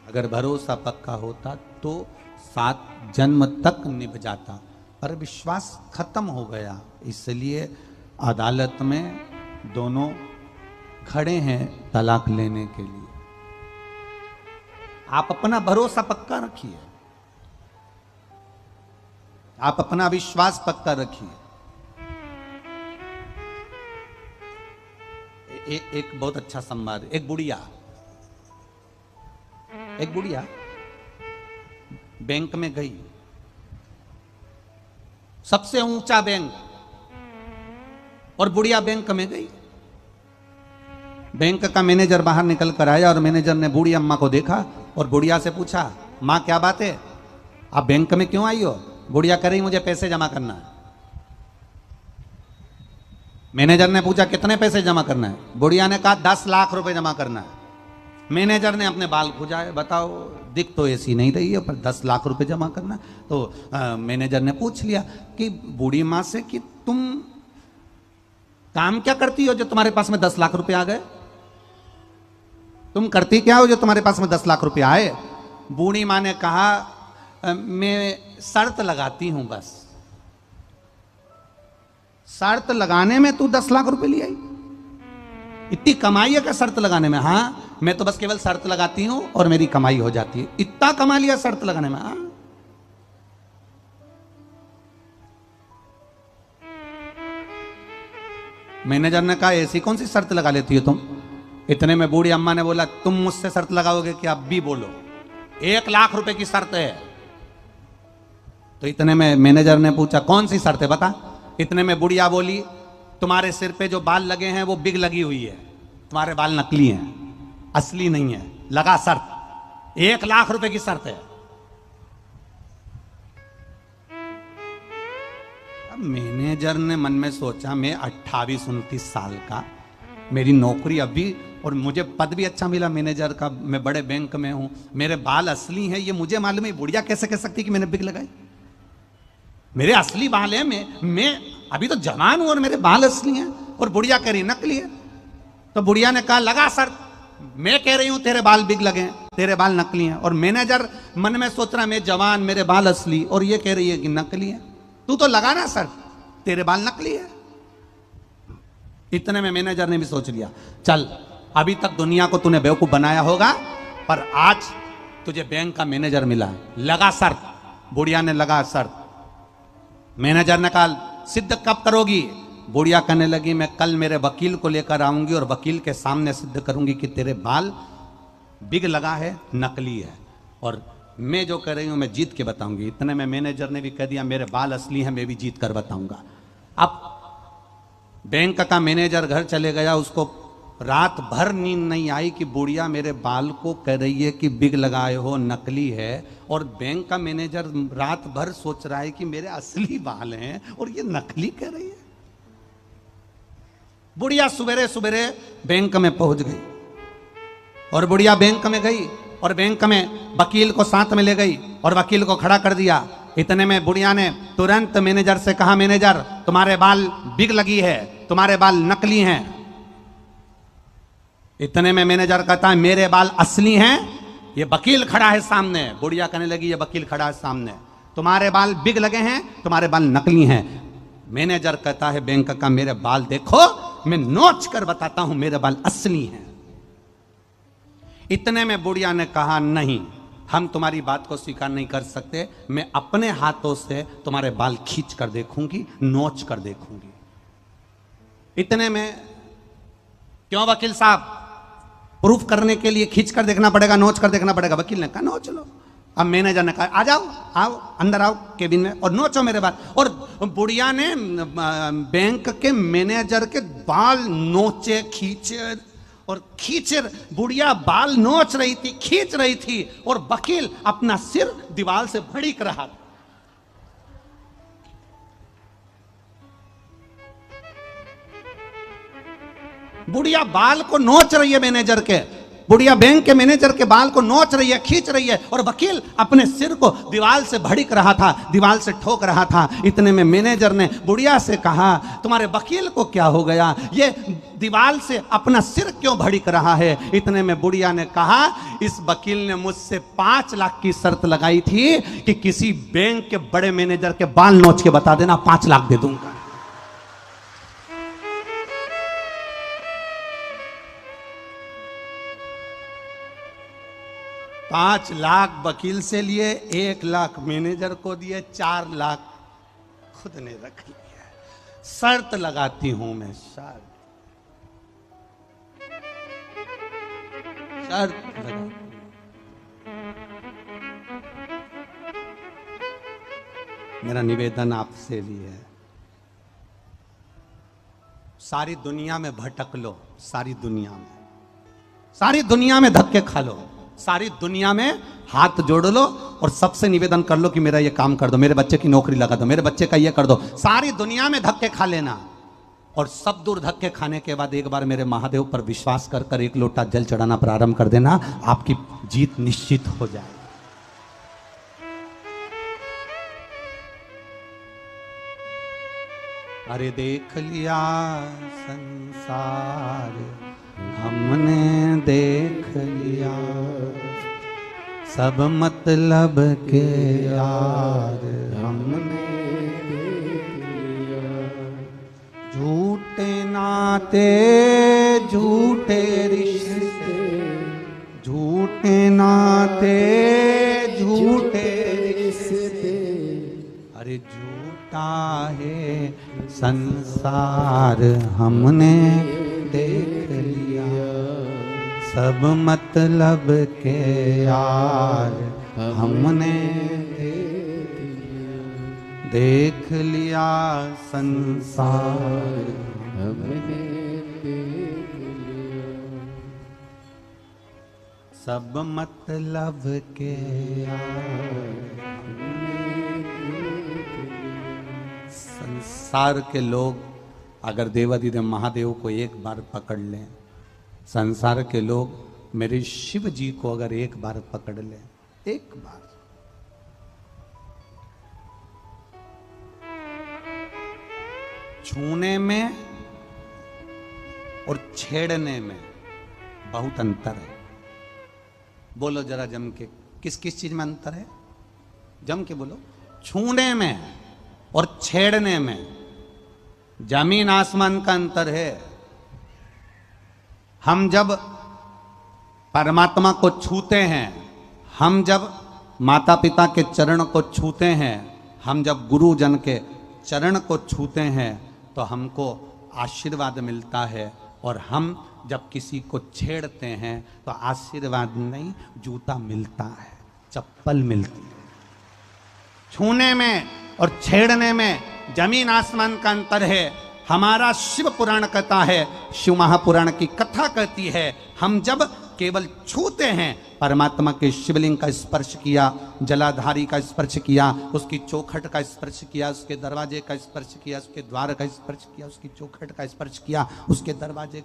अगर भरोसा पक्का होता तो 7 जन्म तक निभ जाता, पर विश्वास खत्म हो गया। इसलिए अदालत में दोनों खड़े हैं तलाक लेने के लिए। आप अपना भरोसा पक्का रखिए, आप अपना विश्वास पक्का रखिए। एक बहुत अच्छा संवाद, एक बुढ़िया बैंक में गई, सबसे ऊंचा बैंक, और बुढ़िया बैंक में गई। बैंक का मैनेजर बाहर निकल कर आया और मैनेजर ने बूढ़ी अम्मा को देखा और बुढ़िया से पूछा, मां क्या बात है, आप बैंक में क्यों आई हो? बुढ़िया कह रही मुझे पैसे जमा करना है। मैनेजर ने पूछा कितने पैसे जमा करना है? बुढ़िया ने कहा 10 लाख रुपए जमा करना है। मैनेजर ने अपने बाल खुजाए, बताओ दिख तो ऐसी नहीं रही है पर 10 लाख रुपए जमा करना। तो मैनेजर ने पूछ लिया कि बूढ़ी माँ से कि तुम काम क्या करती हो जो तुम्हारे पास में 10 लाख रुपए आ गए? तुम करती क्या हो जो तुम्हारे पास में 10 लाख रुपए आए? बूढ़ी माँ ने कहा मैं शर्त लगाती हूं बस। शर्त लगाने में तू 10 लाख रुपए ले आई? इतनी कमाई है क्या शर्त लगाने में? हाँ, मैं तो बस केवल शर्त लगाती हूं और मेरी कमाई हो जाती है। इतना कमा लिया शर्त लगाने में? हाँ। मैनेजर ने कहा ऐसी कौन सी शर्त लगा लेती हो तुम? इतने में बूढ़ी अम्मा ने बोला, तुम मुझसे शर्त लगाओगे कि अब भी बोलो, 1 लाख रुपए की शर्त है। तो इतने में मैनेजर ने पूछा कौन सी शर्त है बता? इतने में बुढ़िया बोली, तुम्हारे सिर पे जो बाल लगे हैं वो बिग लगी हुई है, तुम्हारे बाल नकली हैं, असली नहीं है, लगा शर्त, 1 लाख रुपए की शर्त है। अब मैनेजर ने मन में सोचा, मैं 28-29 साल का, मेरी नौकरी अभी, और मुझे पद भी अच्छा मिला मैनेजर का, मैं बड़े बैंक में हूं, मेरे बाल असली हैं, ये मुझे मालूम है, बुढ़िया कैसे कह सकती कि मैंने बिग लगाई? मेरे असली बाल हैं, मैं अभी तो जवान हूं और मेरे बाल असली हैं, और बुढ़िया कह रही नकली है। तो बुढ़िया ने कहा लगा शर्त, मैं कह रही हूं तेरे बाल बिग लगे हैं, तेरे बाल नकली हैं, और मैनेजर मन में सोच रहा मैं जवान, मेरे बाल असली, और ये कह रही है कि नकली है, तू तो लगा ना शर्त, तेरे बाल नकली है। इतने में मैनेजर ने भी सोच लिया, चल अभी तक दुनिया को तूने बेवकूफ बनाया होगा, पर आज तुझे बैंक का मैनेजर मिला है, लगा शर्त। बुढ़िया ने लगा शर्त। मैनेजर ने कहा सिद्ध कब करोगी? बुढ़िया कहने लगी, मैं कल मेरे वकील को लेकर आऊंगी और वकील के सामने सिद्ध करूंगी कि तेरे बाल बिग लगा है, नकली है, और मैं जो कह रही हूं मैं जीत के बताऊंगी। इतने में मैनेजर ने भी कह दिया मेरे बाल असली हैं, मैं भी जीत कर बताऊंगा। अब बैंक का मैनेजर घर चले गया, उसको रात भर नींद नहीं आई कि बुढ़िया मेरे बाल को कह रही है कि बिग लगाए हो, नकली है, और बैंक का मैनेजर रात भर सोच रहा है कि मेरे असली बाल हैं और ये नकली कह रही है। बुढ़िया सवेरे सवेरे बैंक में पहुंच गई और बुढ़िया बैंक में गई और बैंक में वकील को साथ में ले गई और वकील को खड़ा कर दिया। इतने में बुढ़िया ने तुरंत मैनेजर से कहा, मैनेजर तुम्हारे बाल बिग लगी है, तुम्हारे बाल नकली हैं। इतने में मैनेजर कहता है मेरे बाल असली हैं, ये वकील खड़ा है सामने। बुढ़िया कहने लगी ये वकील खड़ा है सामने, तुम्हारे बाल बिग लगे हैं, तुम्हारे बाल नकली हैं। मैनेजर कहता है बैंक का, मेरे बाल देखो, मैं नोच कर बताता हूं मेरे बाल असली हैं। इतने में बुढ़िया ने कहा नहीं, हम तुम्हारी बात को स्वीकार नहीं कर सकते, मैं अपने हाथों से तुम्हारे बाल खींच कर देखूंगी, नोच कर देखूंगी। इतने में क्यों वकील साहब, प्रूफ करने के लिए खींच कर देखना पड़ेगा, नोच कर देखना पड़ेगा। वकील ने कहा नोच लो। अब मैनेजर ने कहा आ जाओ, आओ अंदर आओ केबिन में और नोचो मेरे बाल। और बुढ़िया ने बैंक के मैनेजर के बाल नोचे, खींचे और खींचे। बुढ़िया बाल नोच रही थी, खींच रही थी, और वकील अपना सिर दीवार से भड़क रहा था। बुढ़िया बाल को नोच रही है मैनेजर के, बुढ़िया बैंक के मैनेजर के बाल को नोच रही है, खींच रही है, और वकील अपने सिर को दीवार से भड़क रहा था, दीवार से ठोक रहा था। इतने में मैनेजर ने बुढ़िया से कहा तुम्हारे वकील को क्या हो गया, ये दीवार से अपना सिर क्यों भड़क रहा है। इतने में बुढ़िया ने कहा इस वकील ने मुझसे 5 लाख की शर्त लगाई थी कि किसी बैंक के बड़े मैनेजर के बाल नोच के बता देना, 5 लाख दे दूंगा। पांच लाख वकील से लिए, 1 लाख मैनेजर को दिए, 4 लाख खुद ने रख लिया। शर्त लगाती हूं मैं, शर्त लगाती हूं। मेरा निवेदन आपसे भी है, सारी दुनिया में भटक लो, सारी दुनिया में धक्के खा लो, सारी दुनिया में हाथ जोड़ लो और सबसे निवेदन कर लो कि मेरा ये काम कर दो, मेरे बच्चे की नौकरी लगा दो, मेरे बच्चे का ये कर दो। सारी दुनिया में धक्के खा लेना और सब दूर धक्के खाने के बाद एक बार मेरे महादेव पर विश्वास कर कर 1 लोटा जल चढ़ाना प्रारंभ कर देना, आपकी जीत निश्चित हो जाए। अरे देख लिया संसार हमने, देख लिया सब मतलब के यार हमने देख लिया। झूठे नाते झूठे रिश्ते, झूठे नाते झूठे रिश्ते, अरे झूठा है संसार हमने देख लिया। सब मतलब के यार हमने देख लिया, संसार हमने देख लिया। सब मतलब के यार संसार के लोग अगर देवाधिदेव महादेव को एक बार पकड़ लें, संसार के लोग मेरे शिव जी को अगर एक बार पकड़ लें, एक बार, छूने में और छेड़ने में बहुत अंतर है। बोलो जरा जम के, किस किस चीज में अंतर है, जम के बोलो। छूने में और छेड़ने में जमीन आसमान का अंतर है। हम जब परमात्मा को छूते हैं, हम जब माता पिता के चरण को छूते हैं, हम जब गुरुजन के चरण को छूते हैं तो हमको आशीर्वाद मिलता है, और हम जब किसी को छेड़ते हैं तो आशीर्वाद नहीं, जूता मिलता है, चप्पल मिलती है। छूने में और छेड़ने में जमीन आसमान का अंतर है। हमारा शिव पुराण कहता है, शिव महापुराण की कथा कहती है, हम जब केवल छूते हैं, परमात्मा के शिवलिंग का स्पर्श किया, जलाधारी का स्पर्श किया, उसकी चौखट का स्पर्श किया, उसके दरवाजे का स्पर्श किया, उसके द्वार का स्पर्श किया, उसकी चौखट का स्पर्श किया, उसके दरवाजे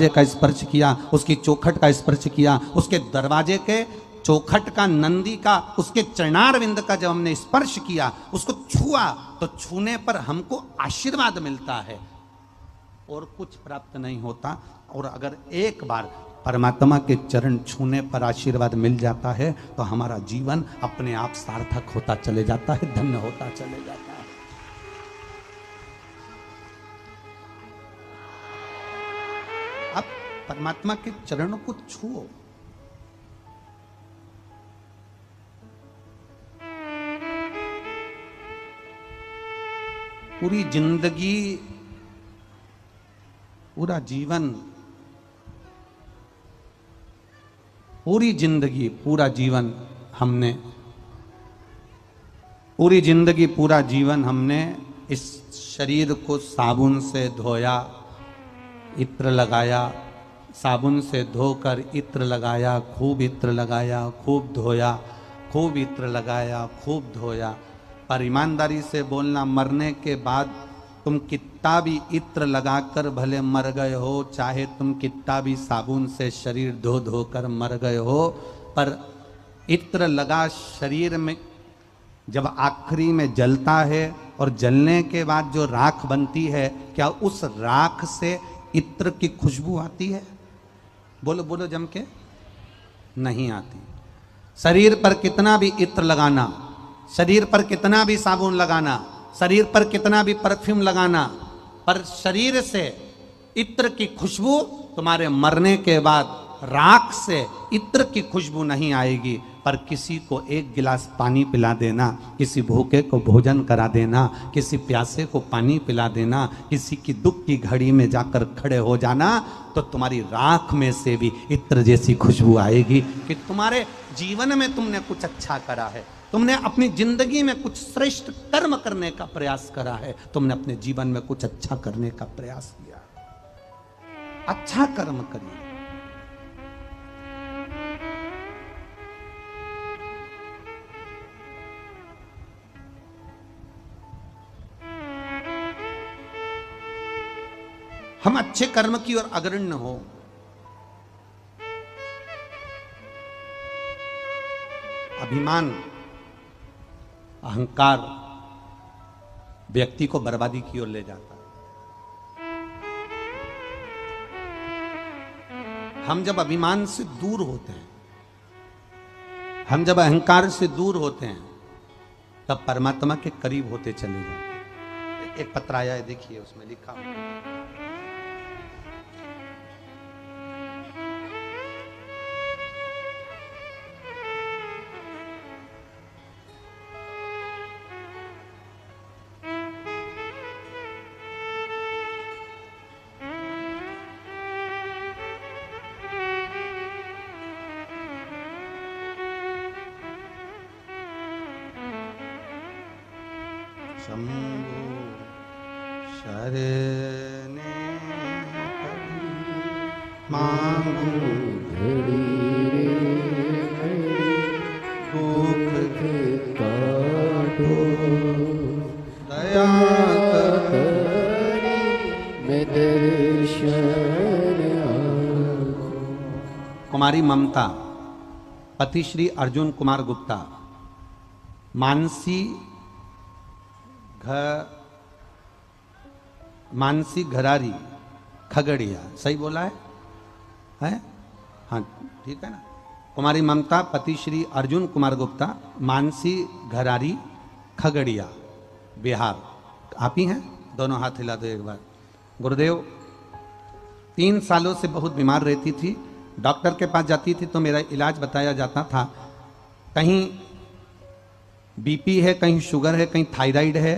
का स्पर्श किया, उसकी चौखट का स्पर्श किया, उसके दरवाजे के चौखट का, नंदी का, उसके चरणारविंद का जब हमने स्पर्श किया, उसको छुआ, तो छूने पर हमको आशीर्वाद मिलता है और कुछ प्राप्त नहीं होता। और अगर एक बार परमात्मा के चरण छूने पर आशीर्वाद मिल जाता है तो हमारा जीवन अपने आप सार्थक होता चले जाता है, धन्य होता चले जाता है। अब परमात्मा के चरणों को छुओ, पूरी जिंदगी, पूरा जीवन, पूरी जिंदगी, पूरा जीवन हमने, पूरी जिंदगी, पूरा जीवन हमने इस शरीर को साबुन से धोया, इत्र लगाया, साबुन से धोकर इत्र लगाया, खूब इत्र लगाया, खूब धोया, खूब इत्र लगाया, खूब धोया। पर ईमानदारी से बोलना, मरने के बाद तुम कितना भी इत्र लगाकर भले मर गए हो, चाहे तुम कितना भी साबुन से शरीर धो धोकर मर गए हो, पर इत्र लगा शरीर में जब आखिरी में जलता है और जलने के बाद जो राख बनती है, क्या उस राख से इत्र की खुशबू आती है? बोलो बोलो जम के, नहीं आती। शरीर पर कितना भी इत्र लगाना, शरीर पर कितना भी साबुन लगाना, शरीर पर कितना भी परफ्यूम लगाना, पर शरीर से इत्र की खुशबू तुम्हारे मरने के बाद राख से इत्र की खुशबू नहीं आएगी। पर किसी को एक गिलास पानी पिला देना, किसी भूखे को भोजन करा देना, किसी प्यासे को पानी पिला देना, किसी की दुख की घड़ी में जाकर खड़े हो जाना, तो तुम्हारी राख में से भी इत्र जैसी खुशबू आएगी कि तुम्हारे जीवन में तुमने कुछ अच्छा करा है, तुमने अपनी जिंदगी में कुछ श्रेष्ठ कर्म करने का प्रयास करा है, तुमने अपने जीवन में कुछ अच्छा करने का प्रयास किया। अच्छा कर्म करिए। हम अच्छे कर्म की ओर अग्रणी हो। अभिमान, अहंकार व्यक्ति को बर्बादी की ओर ले जाता है। हम जब अभिमान से दूर होते हैं, हम जब अहंकार से दूर होते हैं, तब परमात्मा के करीब होते चले जाते हैं। एक पत्र आया है, देखिए, उसमें लिखा शंभो शरणे मांगू दुख काटो दया करी में दर्शन आँखों। कुमारी ममता, पति श्री अर्जुन कुमार गुप्ता, मानसी घरारी, खगड़िया। सही बोला है? हाँ, ठीक है ना। कुमारी ममता, पति श्री अर्जुन कुमार गुप्ता, मानसी घरारी, खगड़िया, बिहार। आप ही हैं? दोनों हाथ हिला दो एक बार। गुरुदेव, 3 सालों से बहुत बीमार रहती थी। डॉक्टर के पास जाती थी तो मेरा इलाज बताया जाता था, कहीं बीपी है, कहीं शुगर है, कहीं थायराइड है,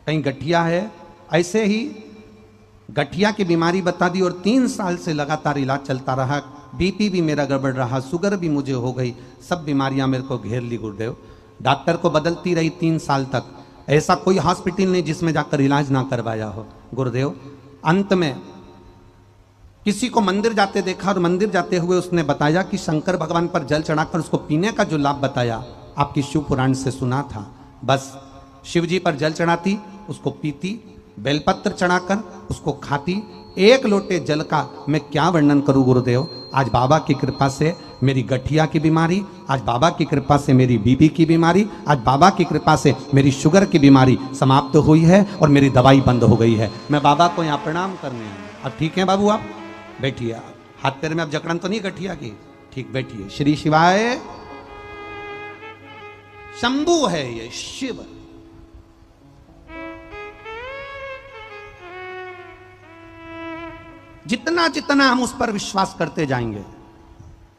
कहीं गठिया है। ऐसे ही गठिया की बीमारी बता दी और 3 साल से लगातार इलाज चलता रहा। बीपी भी मेरा गड़बड़ रहा, शुगर भी मुझे हो गई, सब बीमारियां मेरे को घेर ली। गुरुदेव, डॉक्टर को बदलती रही 3 साल तक। ऐसा कोई हॉस्पिटल नहीं जिसमें जाकर इलाज ना करवाया हो गुरुदेव। अंत में किसी को मंदिर जाते देखा और मंदिर जाते हुए उसने बताया कि शंकर भगवान पर जल चढ़ाकर उसको पीने का जो लाभ बताया आपकी शिव पुराण से सुना था। बस शिव जी पर जल चढ़ाती, उसको पीती, बेलपत्र चढ़ाकर उसको खाती। एक लोटे जल का मैं क्या वर्णन करूं गुरुदेव। आज बाबा की कृपा से मेरी गठिया की बीमारी, आज बाबा की कृपा से मेरी बीपी की बीमारी, आज बाबा की कृपा से मेरी शुगर की बीमारी समाप्त हुई है और मेरी दवाई बंद हो गई है। मैं बाबा को यहाँ प्रणाम करने आया। अब ठीक है बाबू, आप बैठिए। हाथ पैर में अब जकड़न तो नहीं गठिया की? ठीक, बैठिए। श्री शिवाय। शंभु है ये, शिव। जितना जितना हम उस पर विश्वास करते जाएंगे।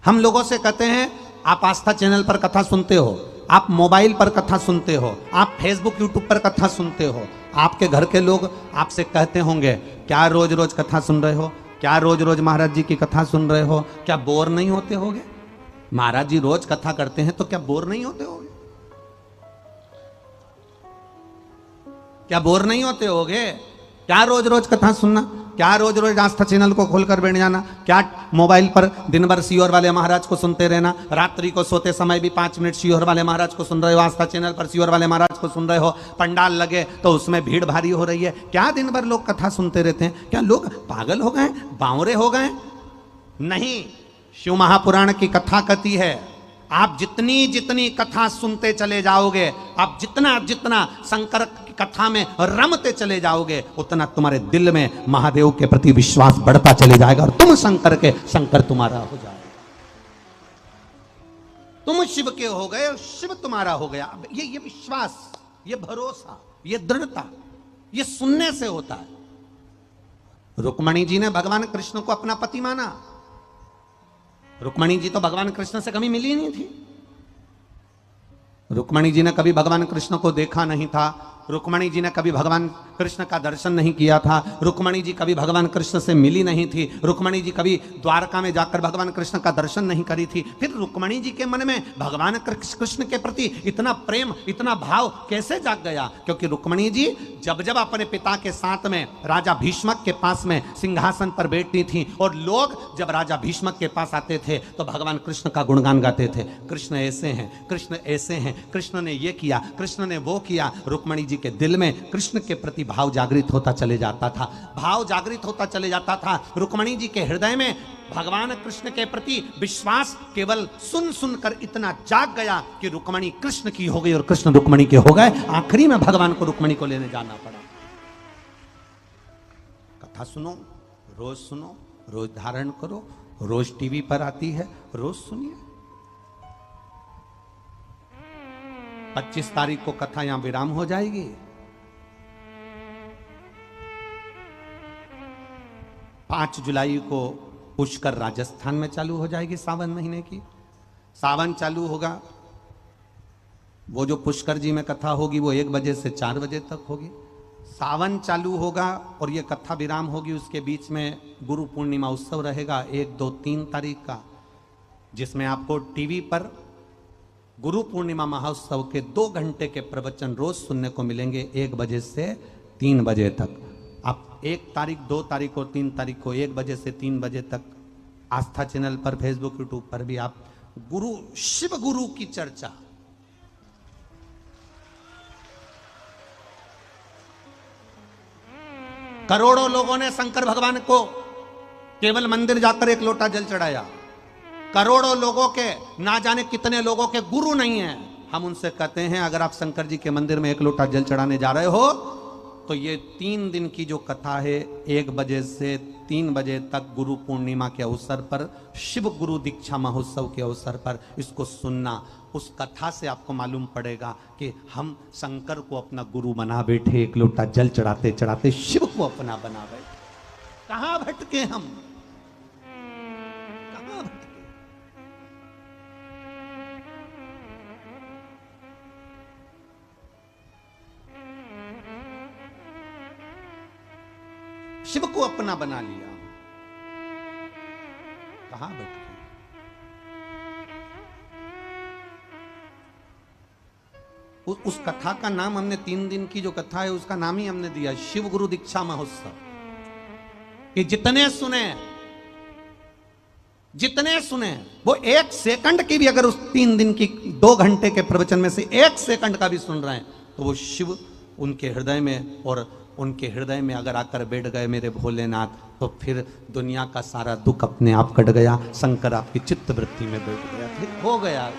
हम लोगों से कहते हैं आप आस्था चैनल पर कथा सुनते हो, आप मोबाइल पर कथा सुनते हो, आप फेसबुक यूट्यूब पर कथा सुनते हो। आपके घर के लोग आपसे कहते होंगे क्या रोज रोज कथा सुन रहे हो, क्या रोज रोज महाराज जी की कथा सुन रहे हो, क्या बोर नहीं होते होगे? महाराज जी रोज कथा करते हैं तो क्या बोर नहीं होते होगे? क्या बोर नहीं होते होगे? क्या रोज रोज कथा सुनना, क्या रोज रोज आस्था चैनल को खोलकर बैठ जाना, क्या मोबाइल पर दिन भर सीहोर वाले महाराज को सुनते रहना, रात्रि को सोते समय भी 5 मिनट सीहोर वाले महाराज को सुन रहे हो, आस्था चैनल पर सीहोर वाले महाराज को सुन रहे हो, पंडाल लगे तो उसमें भीड़ भारी हो रही है, क्या दिन भर लोग कथा सुनते रहते हैं? क्या लोग पागल हो गए, बावरे हो गए? नहीं, शिव महापुराण की कथा कहती है आप जितनी जितनी कथा सुनते चले जाओगे, आप जितना जितना शंकर की कथा में रमते चले जाओगे, उतना तुम्हारे दिल में महादेव के प्रति विश्वास बढ़ता चले जाएगा और तुम शंकर के, शंकर तुम्हारा हो जाएगा। तुम शिव के हो गए और शिव तुम्हारा हो गया। ये विश्वास, ये भरोसा, ये दृढ़ता, ये सुनने से होता है। रुक्मणी जी ने भगवान कृष्ण को अपना पति माना। रुक्मणी जी तो भगवान कृष्ण से कभी मिली नहीं थी। रुक्मणी जी ने कभी भगवान कृष्ण को देखा नहीं था। रुक्मणी जी ने कभी भगवान कृष्ण का दर्शन नहीं किया था। रुक्मणी जी कभी भगवान कृष्ण से मिली नहीं थी। रुक्मणी जी कभी द्वारका में जाकर भगवान कृष्ण का दर्शन नहीं करी थी। फिर रुक्मणी जी के मन में भगवान कृष्ण के प्रति इतना प्रेम, इतना भाव कैसे जाग गया? क्योंकि रुक्मणी जी जब जब अपने पिता के साथ में राजा भीष्मक के पास में सिंहासन पर बैठती थी और लोग जब राजा भीष्मक के पास आते थे तो भगवान कृष्ण का गुणगान गाते थे। कृष्ण ऐसे हैं, कृष्ण ऐसे हैं, कृष्ण ने ये किया, कृष्ण ने वो किया। रुक्मणी जी के दिल में कृष्ण के प्रति भाव जागृत होता चले जाता था, भाव जागृत होता चले जाता था। रुक्मणी जी के हृदय में भगवान कृष्ण के प्रति विश्वास केवल सुन सुनकर इतना जाग गया कि रुक्मणी कृष्ण की हो गई और कृष्ण रुक्मणी के हो गए। आखिरी में भगवान को रुक्मणी को लेने जाना पड़ा। कथा सुनो, रोज सुनो, रोज धारण करो, रोज टीवी पर आती है, रोज सुनिए। 25 तारीख को कथा यहां विराम हो जाएगी। 5 जुलाई को पुष्कर राजस्थान में चालू हो जाएगी। सावन महीने की सावन चालू होगा। वो जो पुष्कर जी में कथा होगी वो 1 बजे से 4 बजे तक होगी। सावन चालू होगा और ये कथा विराम होगी। उसके बीच में गुरु पूर्णिमा उत्सव रहेगा 1, 2, 3 तारीख का, जिसमें आपको टीवी पर गुरु पूर्णिमा महोत्सव के 2 घंटे के प्रवचन रोज सुनने को मिलेंगे 1 बजे से 3 बजे तक। आप 1 तारीख, 2 तारीख और 3 तारीख को 1 बजे से 3 बजे तक आस्था चैनल पर, फेसबुक, यूट्यूब पर भी आप गुरु, शिव गुरु की चर्चा, करोड़ों लोगों ने शंकर भगवान को केवल मंदिर जाकर 1 लोटा जल चढ़ाया। करोड़ों लोगों के, ना जाने कितने लोगों के गुरु नहीं है। हम उनसे कहते हैं अगर आप शंकर जी के मंदिर में 1 लोटा जल चढ़ाने जा रहे हो तो ये 3 दिन की जो कथा है 1 बजे से 3 बजे तक गुरु पूर्णिमा के अवसर पर, शिव गुरु दीक्षा महोत्सव के अवसर पर इसको सुनना। उस कथा से आपको मालूम पड़ेगा कि हम शंकर को अपना गुरु बना बैठे, 1 लोटा जल चढ़ाते चढ़ाते शिव को अपना बना बैठे। कहां भटके हम, कहां भटके? शिव को अपना बना लिया, कहां भटके? उस कथा का नाम हमने 3 दिन की जो कथा है उसका नाम ही हमने दिया शिव गुरु दीक्षा महोत्सव। कि जितने सुने वो 1 सेकंड की भी, अगर उस 3 दिन की 2 घंटे के प्रवचन में से 1 सेकंड का भी सुन रहे हैं तो वो शिव उनके हृदय में, और उनके हृदय में अगर आकर बैठ गए मेरे भोलेनाथ, तो फिर दुनिया का सारा दुख अपने आप कट गया। शंकर आपकी चित्त वृत्ति में बैठ गया, फिर हो गया।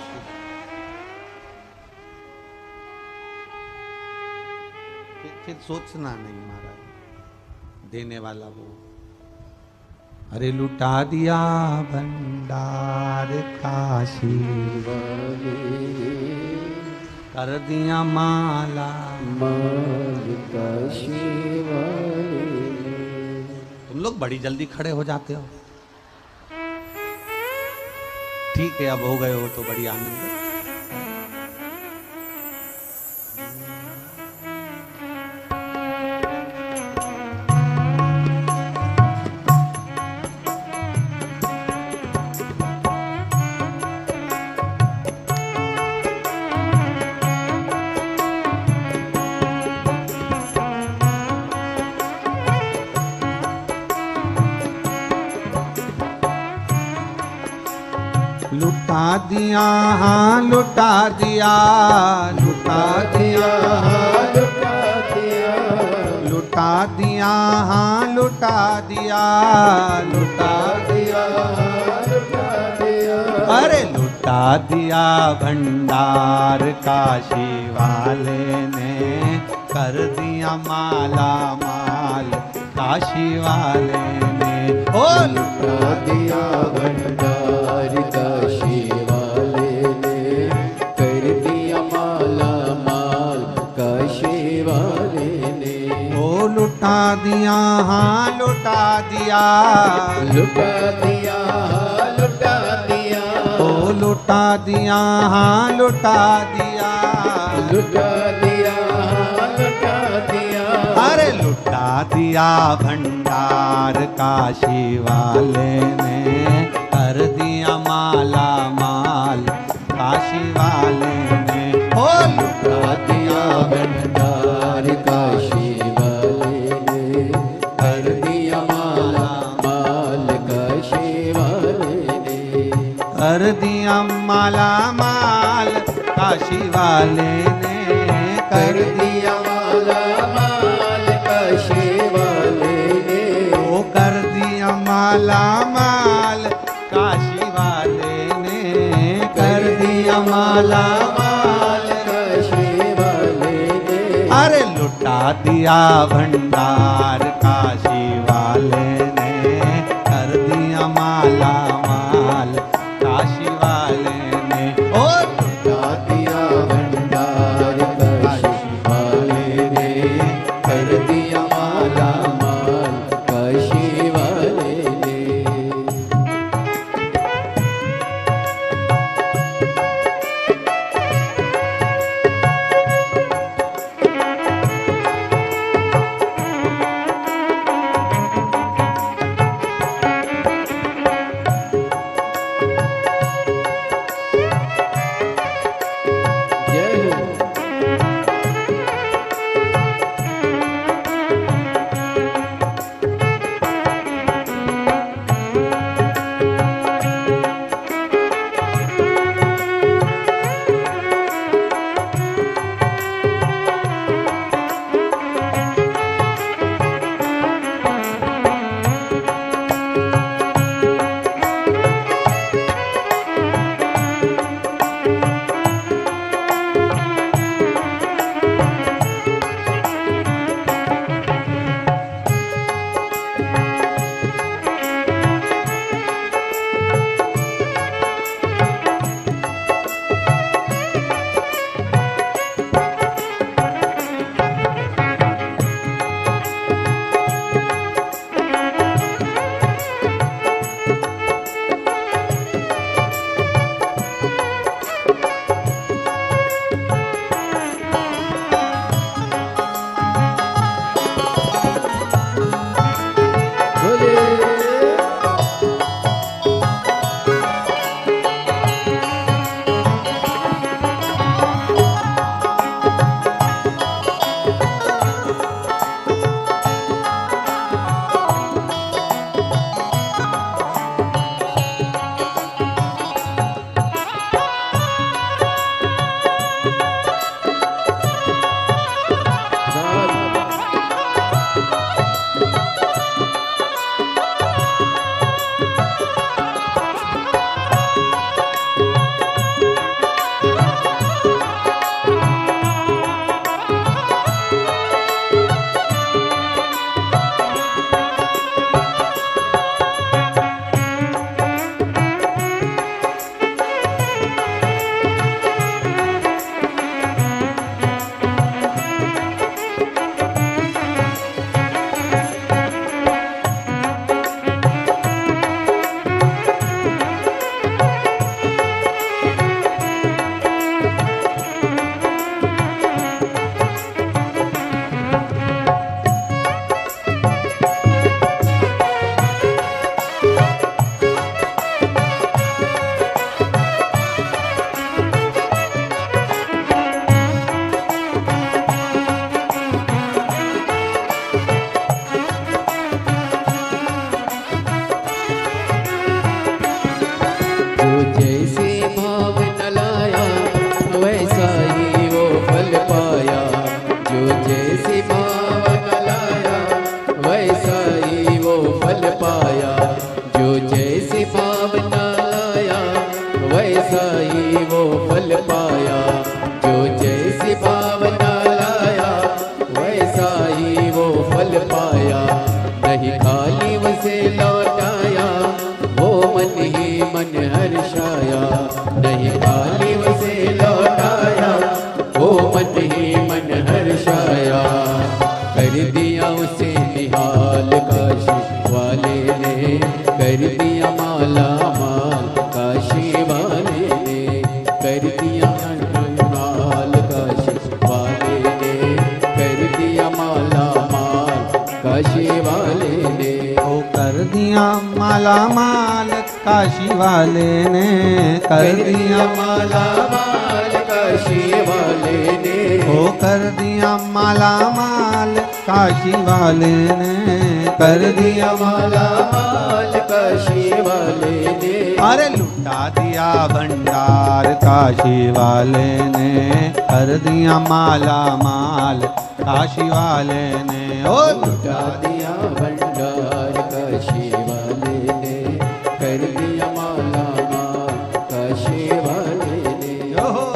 फिर सोचना नहीं महाराज, देने वाला वो। अरे लुटा दिया भंडार काशी कर दिया माला माल काशी वाले। तुम लोग बड़ी जल्दी खड़े हो जाते हो। ठीक है, अब हो गए हो तो बड़ी आनंद है। लुटा दिया हाँ लुटा दिया, लुटा दिया हाँ लुटा दिया, लुटा दिया हाँ लुटा दिया, लुटा दिया लुटा दिया। अरे लुटा दिया भंडार काशी वाले ने कर दिया माला माल काशी वाले ने। ओ लुटा दिया भंडार काशी वाले ने कर दिया माला माल काशी वाले ने। ओ लुटा दिया हाँ लुटा दिया, लुटा दिया हाँ लुटा दिया। ओ लुटा दिया हाँ लुटा दिया, लुटा दिया हाँ लुटा दिया। अरे लुटा दिया भंडार काशी वाले ने कर दिया माला माल काशी वाले ने। ओ लुटा दिया भंडार काशी वाले ने कर दिया माला माल काशी वाले ने। कर दिया माला माल काशी वाले ने कर दिया माला माल काशी वाले ने। ओ कर दिया माला माल काशी वाले ने कर दिया माला माल काशी वाले ने। अरे लुटा दिया भंडार काशी वाले ने कर दिया माला माल काशी वाले ने। ओ लुटा दिया भंडार काशी वाले ने कर दिया माला माल काशी वाले ने। माल काशी वाले ने कर दिया माला माल, काशी वाले ने कर दिया माल, काशी वाले ने कर दिया माला माल, काशी वाले ने ओ कर दिया माला माल, काशी वाले ने कर दिया माला माल, काशी वाले ने ओ कर दिया माला माल, काशी वाले ने कर दिया माला माल, काशी वाले ने अरे लुटा दिया भंडार, काशी वाले ने कर दिया माला माल, काशी वाले ने ओ लुटा दिया भंडार, काशी वाले ने कर दिया माला माल, काशी वाले ने ओहो।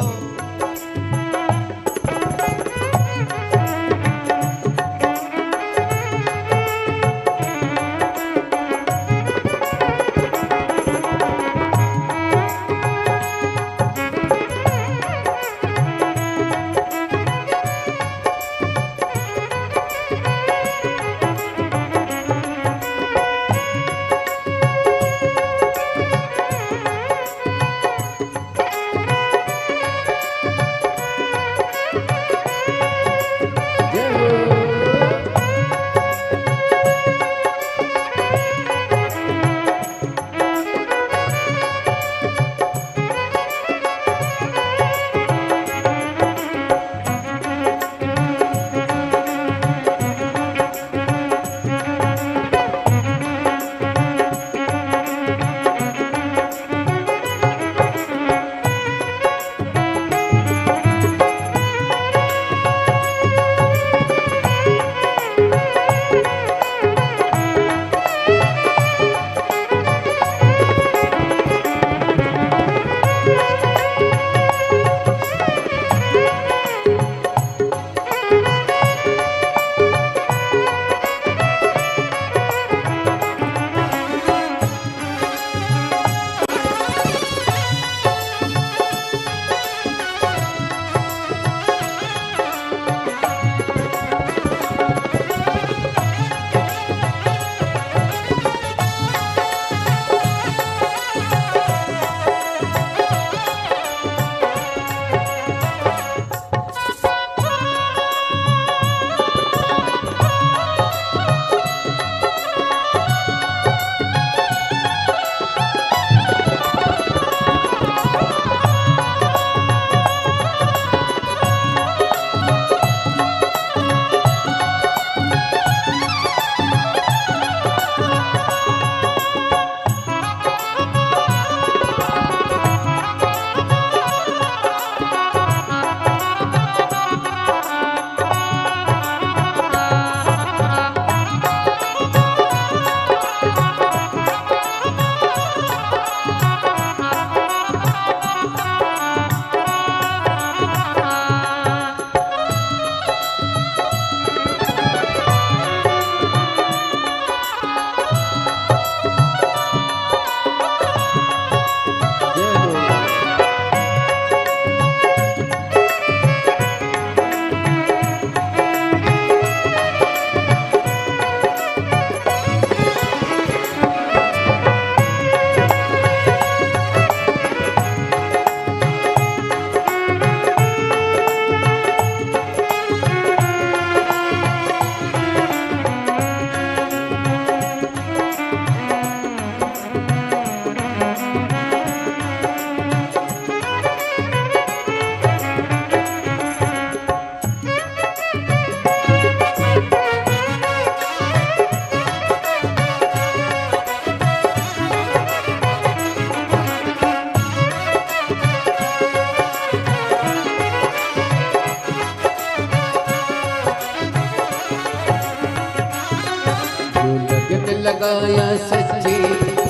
लगाया सच्ची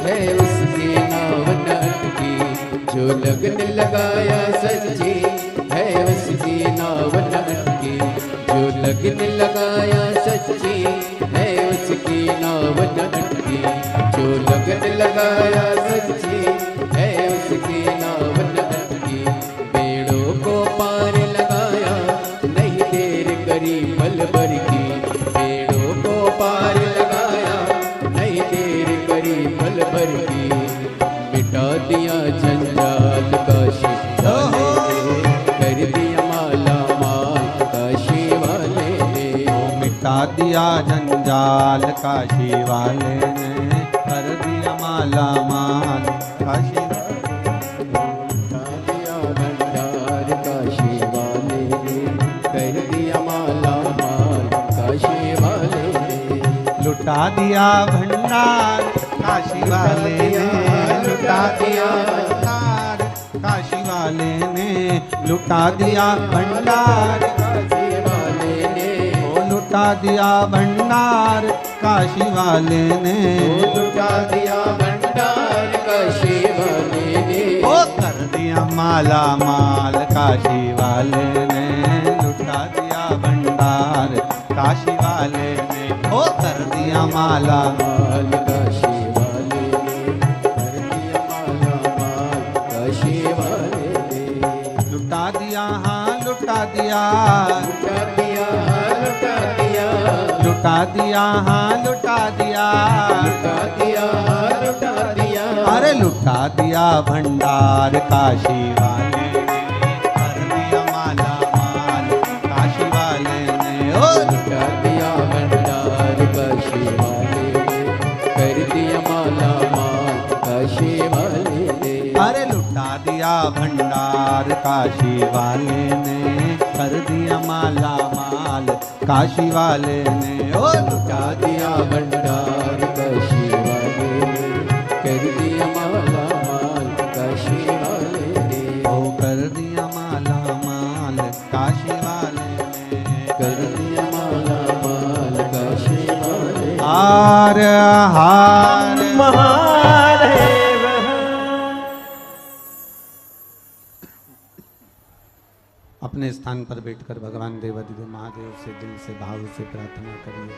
है उसकी नाव न अटकी, जो लगन लगाया सच्ची है उसकी नाव न अटकी, जो लगन लगाया सच्ची है उसकी नाव न अटकी, जो लगन लगाया सच्ची है उसकी नाव न अटकी, बेड़ों को पार लगाया नहीं देर करी पल भर की, बेड़ों को पार लुटा दिया जंजाल काशी वाले ने, कर दिया माला माल काशी लुटा दिया भंडार काशी वाले ने, लुटा दिया भंडार काशी वाले ने, लुटा दिया भंडार काशी वाले ने, ओ लुटा दिया भंडार काशी वाले ने, लुटा दिया भंडार काशी वाले ने, ओ कर दिया माला माल काशी वाले ने, लुटा दिया भंडार काशी वाले ने, ओ कर दिया माला माल काशी वाले ने, कर दिया माला माल काशी वाले ने, लुटा दिया हाँ लुटा दिया, लुटा दिया लुटा दिया, लुटा दिया हाँ लुटा दिया, लुटा दिया लुटा दिया, अरे लुटा दिया भंडार काशी वाले ने, कर दिया माला माल काशी वाले ने, ओ लुटा दिया भंडार काशी वाले ने, कर दिया माला माल काशी वाले ने, अरे लुटा दिया भंडार काशी वाले ने, कर दिया माला माल काशी वाले ने, ओ लुटा दिया भंडार काशी वाले ने, कर दिया माला माल काशी वाले ने, ओ कर दिया माला माल काशी वाले ने, कर दिया माला माल काशी वाले ने। हार हार महादेव अपने स्थान पर बैठकर भगवान देवाधिदेव महादेव से दिल से भाव से प्रार्थना करिए।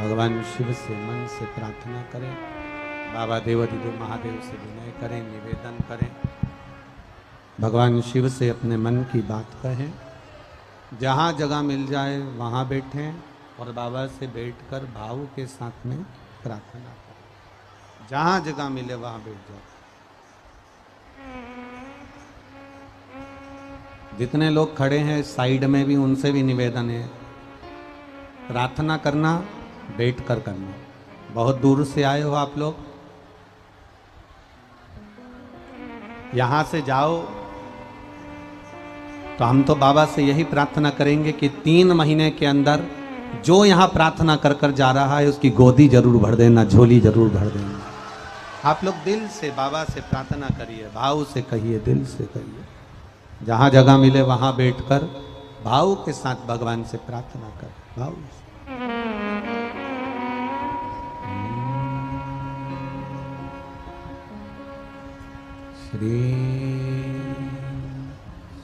भगवान शिव से मन से प्रार्थना करें। बाबा देवाधिदेव महादेव से विनय करें, निवेदन करें। भगवान शिव से अपने मन की बात कहें। जहाँ जगह मिल जाए वहाँ बैठें और बाबा से बैठकर भाव के साथ में प्रार्थना करें। जहाँ जगह मिले वहाँ बैठ जाओ। जितने लोग खड़े हैं साइड में भी उनसे भी निवेदन है, प्रार्थना करना बैठ कर करना। बहुत दूर से आए हो आप लोग, यहां से जाओ तो हम तो बाबा से यही प्रार्थना करेंगे कि 3 महीने के अंदर जो यहां प्रार्थना कर कर जा रहा है उसकी गोदी जरूर भर देना, झोली जरूर भर देना। आप लोग दिल से बाबा से प्रार्थना करिए, भाव से कहिए, दिल से कहिए। जहाँ जगह मिले वहाँ बैठकर भाव के साथ भगवान से प्रार्थना कर। भाव से। श्री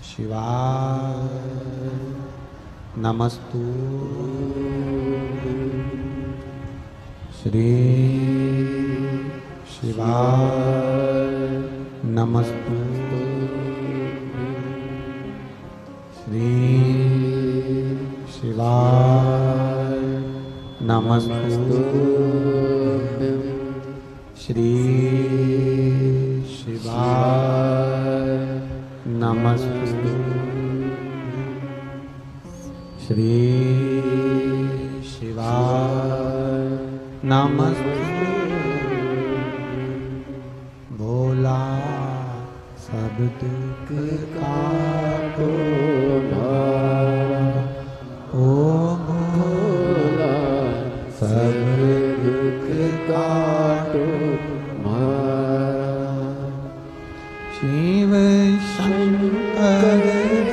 शिवाय नमस्तु, श्री शिवाय नमस्तु, श्री शिवाय नमस्तु, श्री शिवाय नमस्तु, श्री शिवाय नमस्तु। भोला सब दुख काटो मारा, ओ भोला सब दुख काटो मारा। शिव शंकर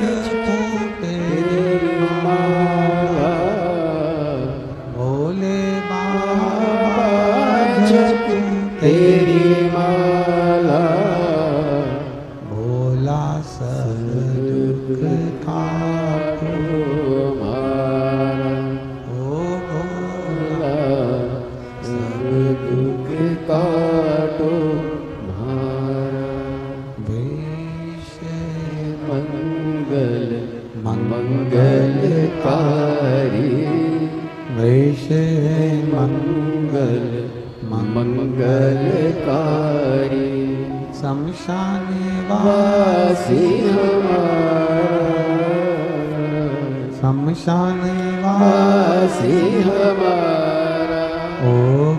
जपो तेरी माला, भोले बाबा जपो तेरी माला। भोला सब दुख काटो मारा, ओ भोला सब दुख काटो मारा। वैश मंगल मंगलकारी, वैश मंगल मंगलकारी। शमशान वासी हमारा, शमशान वासी हमारा, ओ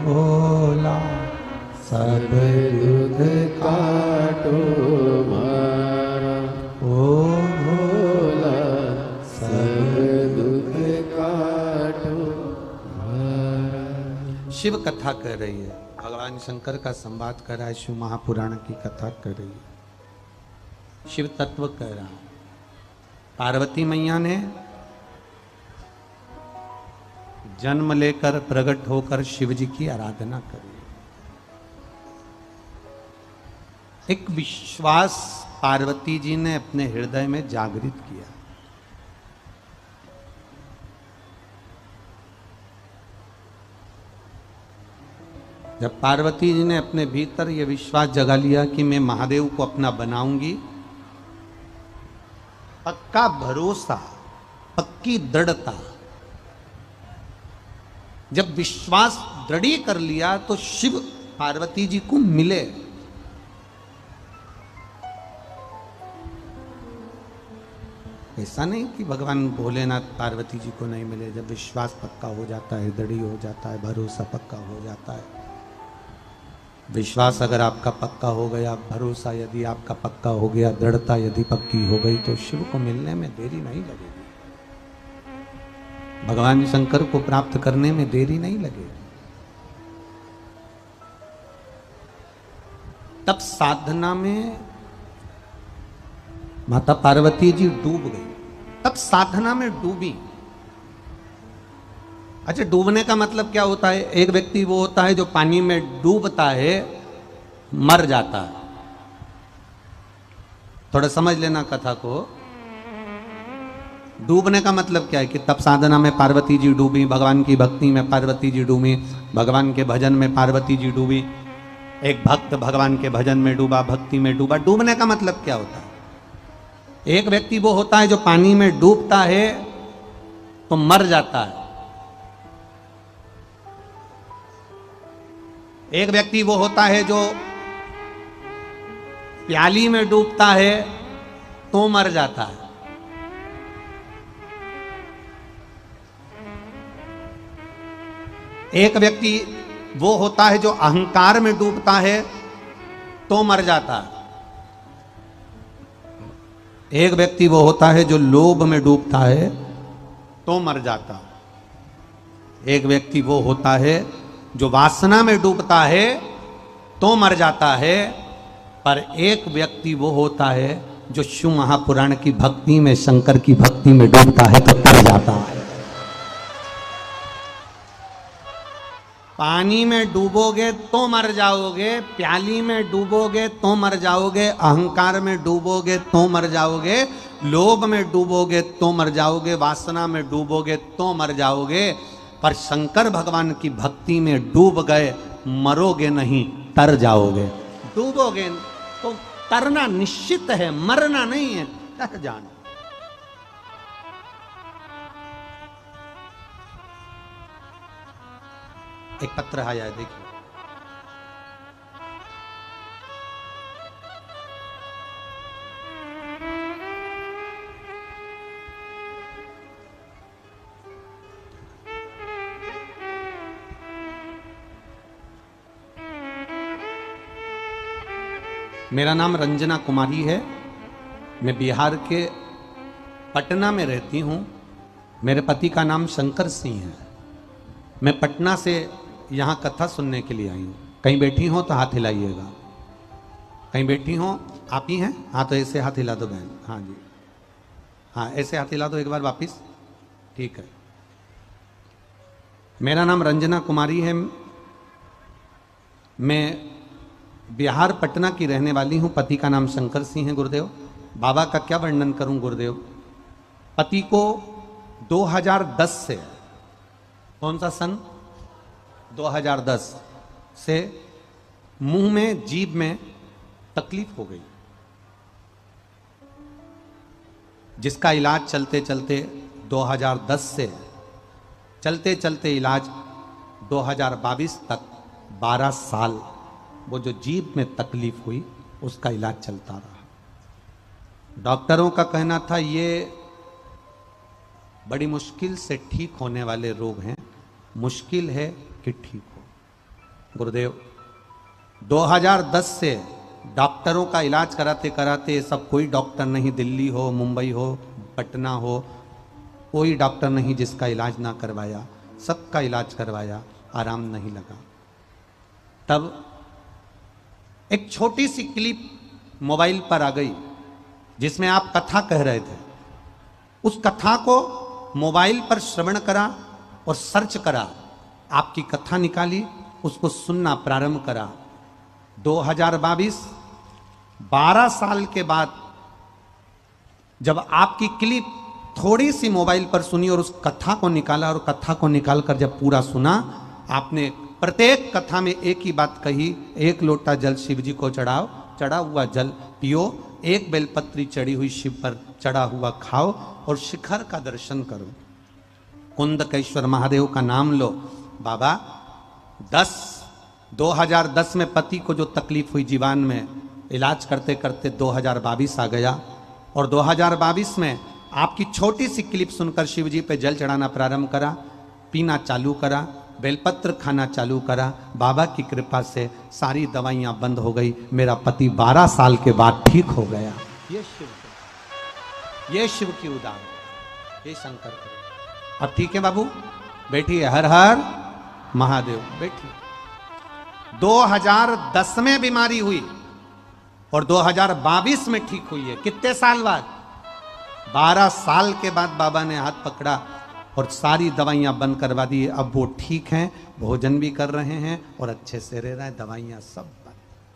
भोला सब दुख काटो मारा, ओ भोला सब दुख काटो मारा। शिव कथा कर रही है, भगवान शंकर का संवाद कर रहा है, शिव महापुराण की कथा कर रही है, शिव तत्व कर रहा है। पार्वती मैया ने जन्म लेकर प्रकट होकर शिव जी की आराधना करी। एक विश्वास पार्वती जी ने अपने हृदय में जागृत किया। जब पार्वती जी ने अपने भीतर यह विश्वास जगा लिया कि मैं महादेव को अपना बनाऊंगी, पक्का भरोसा, पक्की दृढ़ता, जब विश्वास दृढ़ कर लिया तो शिव पार्वती जी को मिले। ऐसा नहीं कि भगवान भोलेनाथ पार्वती जी को नहीं मिले। जब विश्वास पक्का हो जाता है, दृढ़ हो जाता है, भरोसा पक्का हो जाता है, विश्वास अगर आपका पक्का हो गया, भरोसा यदि आपका पक्का हो गया, दृढ़ता यदि पक्की हो गई, तो शिव को मिलने में देरी नहीं लगेगी। भगवान शंकर को प्राप्त करने में देरी नहीं लगेगी। तब साधना में माता पार्वती जी डूब गई। तब साधना में डूबी। अच्छा, डूबने का मतलब क्या होता है? एक व्यक्ति वो होता है जो पानी में डूबता है, मर जाता है। थोड़ा समझ लेना कथा को। डूबने का मतलब क्या है कि तब साधना में पार्वती जी डूबी, भगवान की भक्ति में पार्वती जी डूबी, भगवान के भजन में पार्वती जी डूबी। एक भक्त भगवान के भजन में डूबा, भक्ति में डूबा। डूबने का मतलब क्या होता है? एक व्यक्ति वो होता है जो पानी में डूबता है तो मर जाता है। एक व्यक्ति वो होता है जो प्याली में डूबता है तो मर जाता है। एक व्यक्ति वो होता है जो अहंकार में डूबता है तो मर जाता है। एक व्यक्ति वो होता है जो लोभ में डूबता है तो मर जाता है। एक व्यक्ति वो होता है जो वासना में डूबता है तो मर जाता है। पर एक व्यक्ति वो होता है जो शिव महापुराण की भक्ति में, शंकर की भक्ति में डूबता है तो तर जाता है। पानी में डूबोगे तो मर जाओगे, प्याली में डूबोगे तो मर जाओगे, अहंकार में डूबोगे तो मर जाओगे, लोभ में डूबोगे तो मर जाओगे, वासना में डूबोगे तो मर जाओगे। पर शंकर भगवान की भक्ति में डूब गए, मरोगे नहीं, तर जाओगे। डूबोगे तो तरना निश्चित है, मरना नहीं है, तर जाना। एक पत्र आया है, देखिए। मेरा नाम रंजना कुमारी है। मैं बिहार के पटना में रहती हूँ। मेरे पति का नाम शंकर सिंह है। मैं पटना से यहाँ कथा सुनने के लिए आई हूँ। कहीं बैठी हो तो हाथ हिलाइएगा। कहीं बैठी हो? आप ही हैं? हाँ, तो ऐसे हाथ हिला दो बहन। हाँ जी, हाँ ऐसे हाथ हिला दो एक बार वापिस। ठीक है। मेरा नाम रंजना कुमारी है। मैं बिहार पटना की रहने वाली हूँ। पति का नाम शंकर सिंह है। गुरुदेव, बाबा का क्या वर्णन करूँ गुरुदेव। पति को 2010 से, कौन सा सन? 2010 से मुंह में, जीभ में तकलीफ हो गई, जिसका इलाज चलते चलते 2010 से चलते चलते इलाज 2022 तक 12 साल वो जो जीभ में तकलीफ हुई उसका इलाज चलता रहा। डॉक्टरों का कहना था ये बड़ी मुश्किल से ठीक होने वाले रोग हैं, मुश्किल है कि ठीक हो। गुरुदेव 2010 से डॉक्टरों का इलाज कराते कराते, सब कोई डॉक्टर नहीं, दिल्ली हो, मुंबई हो, पटना हो, कोई डॉक्टर नहीं जिसका इलाज ना करवाया, सबका इलाज करवाया, आराम नहीं लगा। तब एक छोटी सी क्लिप मोबाइल पर आ गई जिसमें आप कथा कह रहे थे। उस कथा को मोबाइल पर श्रवण करा और सर्च करा, आपकी कथा निकाली, उसको सुनना प्रारंभ करा। 2022 12 साल के बाद जब आपकी क्लिप थोड़ी सी मोबाइल पर सुनी और उस कथा को निकाला और कथा को निकालकर जब पूरा सुना, आपने प्रत्येक कथा में एक ही बात कही, 1 लोटा जल शिव जी को चढ़ाओ, चढ़ा हुआ जल पियो, 1 बेलपत्री चढ़ी हुई शिव पर चढ़ा हुआ खाओ और शिखर का दर्शन करो, कुंदकेश्वर महादेव का नाम लो। बाबा 2010 में पति को जो तकलीफ हुई जीवन में, इलाज करते करते 2022 आ गया और 2022 में आपकी छोटी सी क्लिप सुनकर शिव जी पे जल चढ़ाना प्रारंभ करा, पीना चालू करा, बेलपत्र खाना चालू करा। बाबा की कृपा से सारी दवाइयां बंद हो गई, मेरा पति 12 साल के बाद ठीक हो गया। ये शिव की उदाहरण, ये शंकर करो। अब ठीक है बाबू, बैठिए, हर हर महादेव, बैठिए। 2010 में बीमारी हुई और 2022 में ठीक हुई है। कितने साल बाद? 12 साल के बाद बाबा ने हाथ पकड़ा और सारी दवाइयां बंद करवा दी। अब वो ठीक हैं, भोजन भी कर रहे हैं और अच्छे से रह रहे हैं, दवाइयां सब बंद।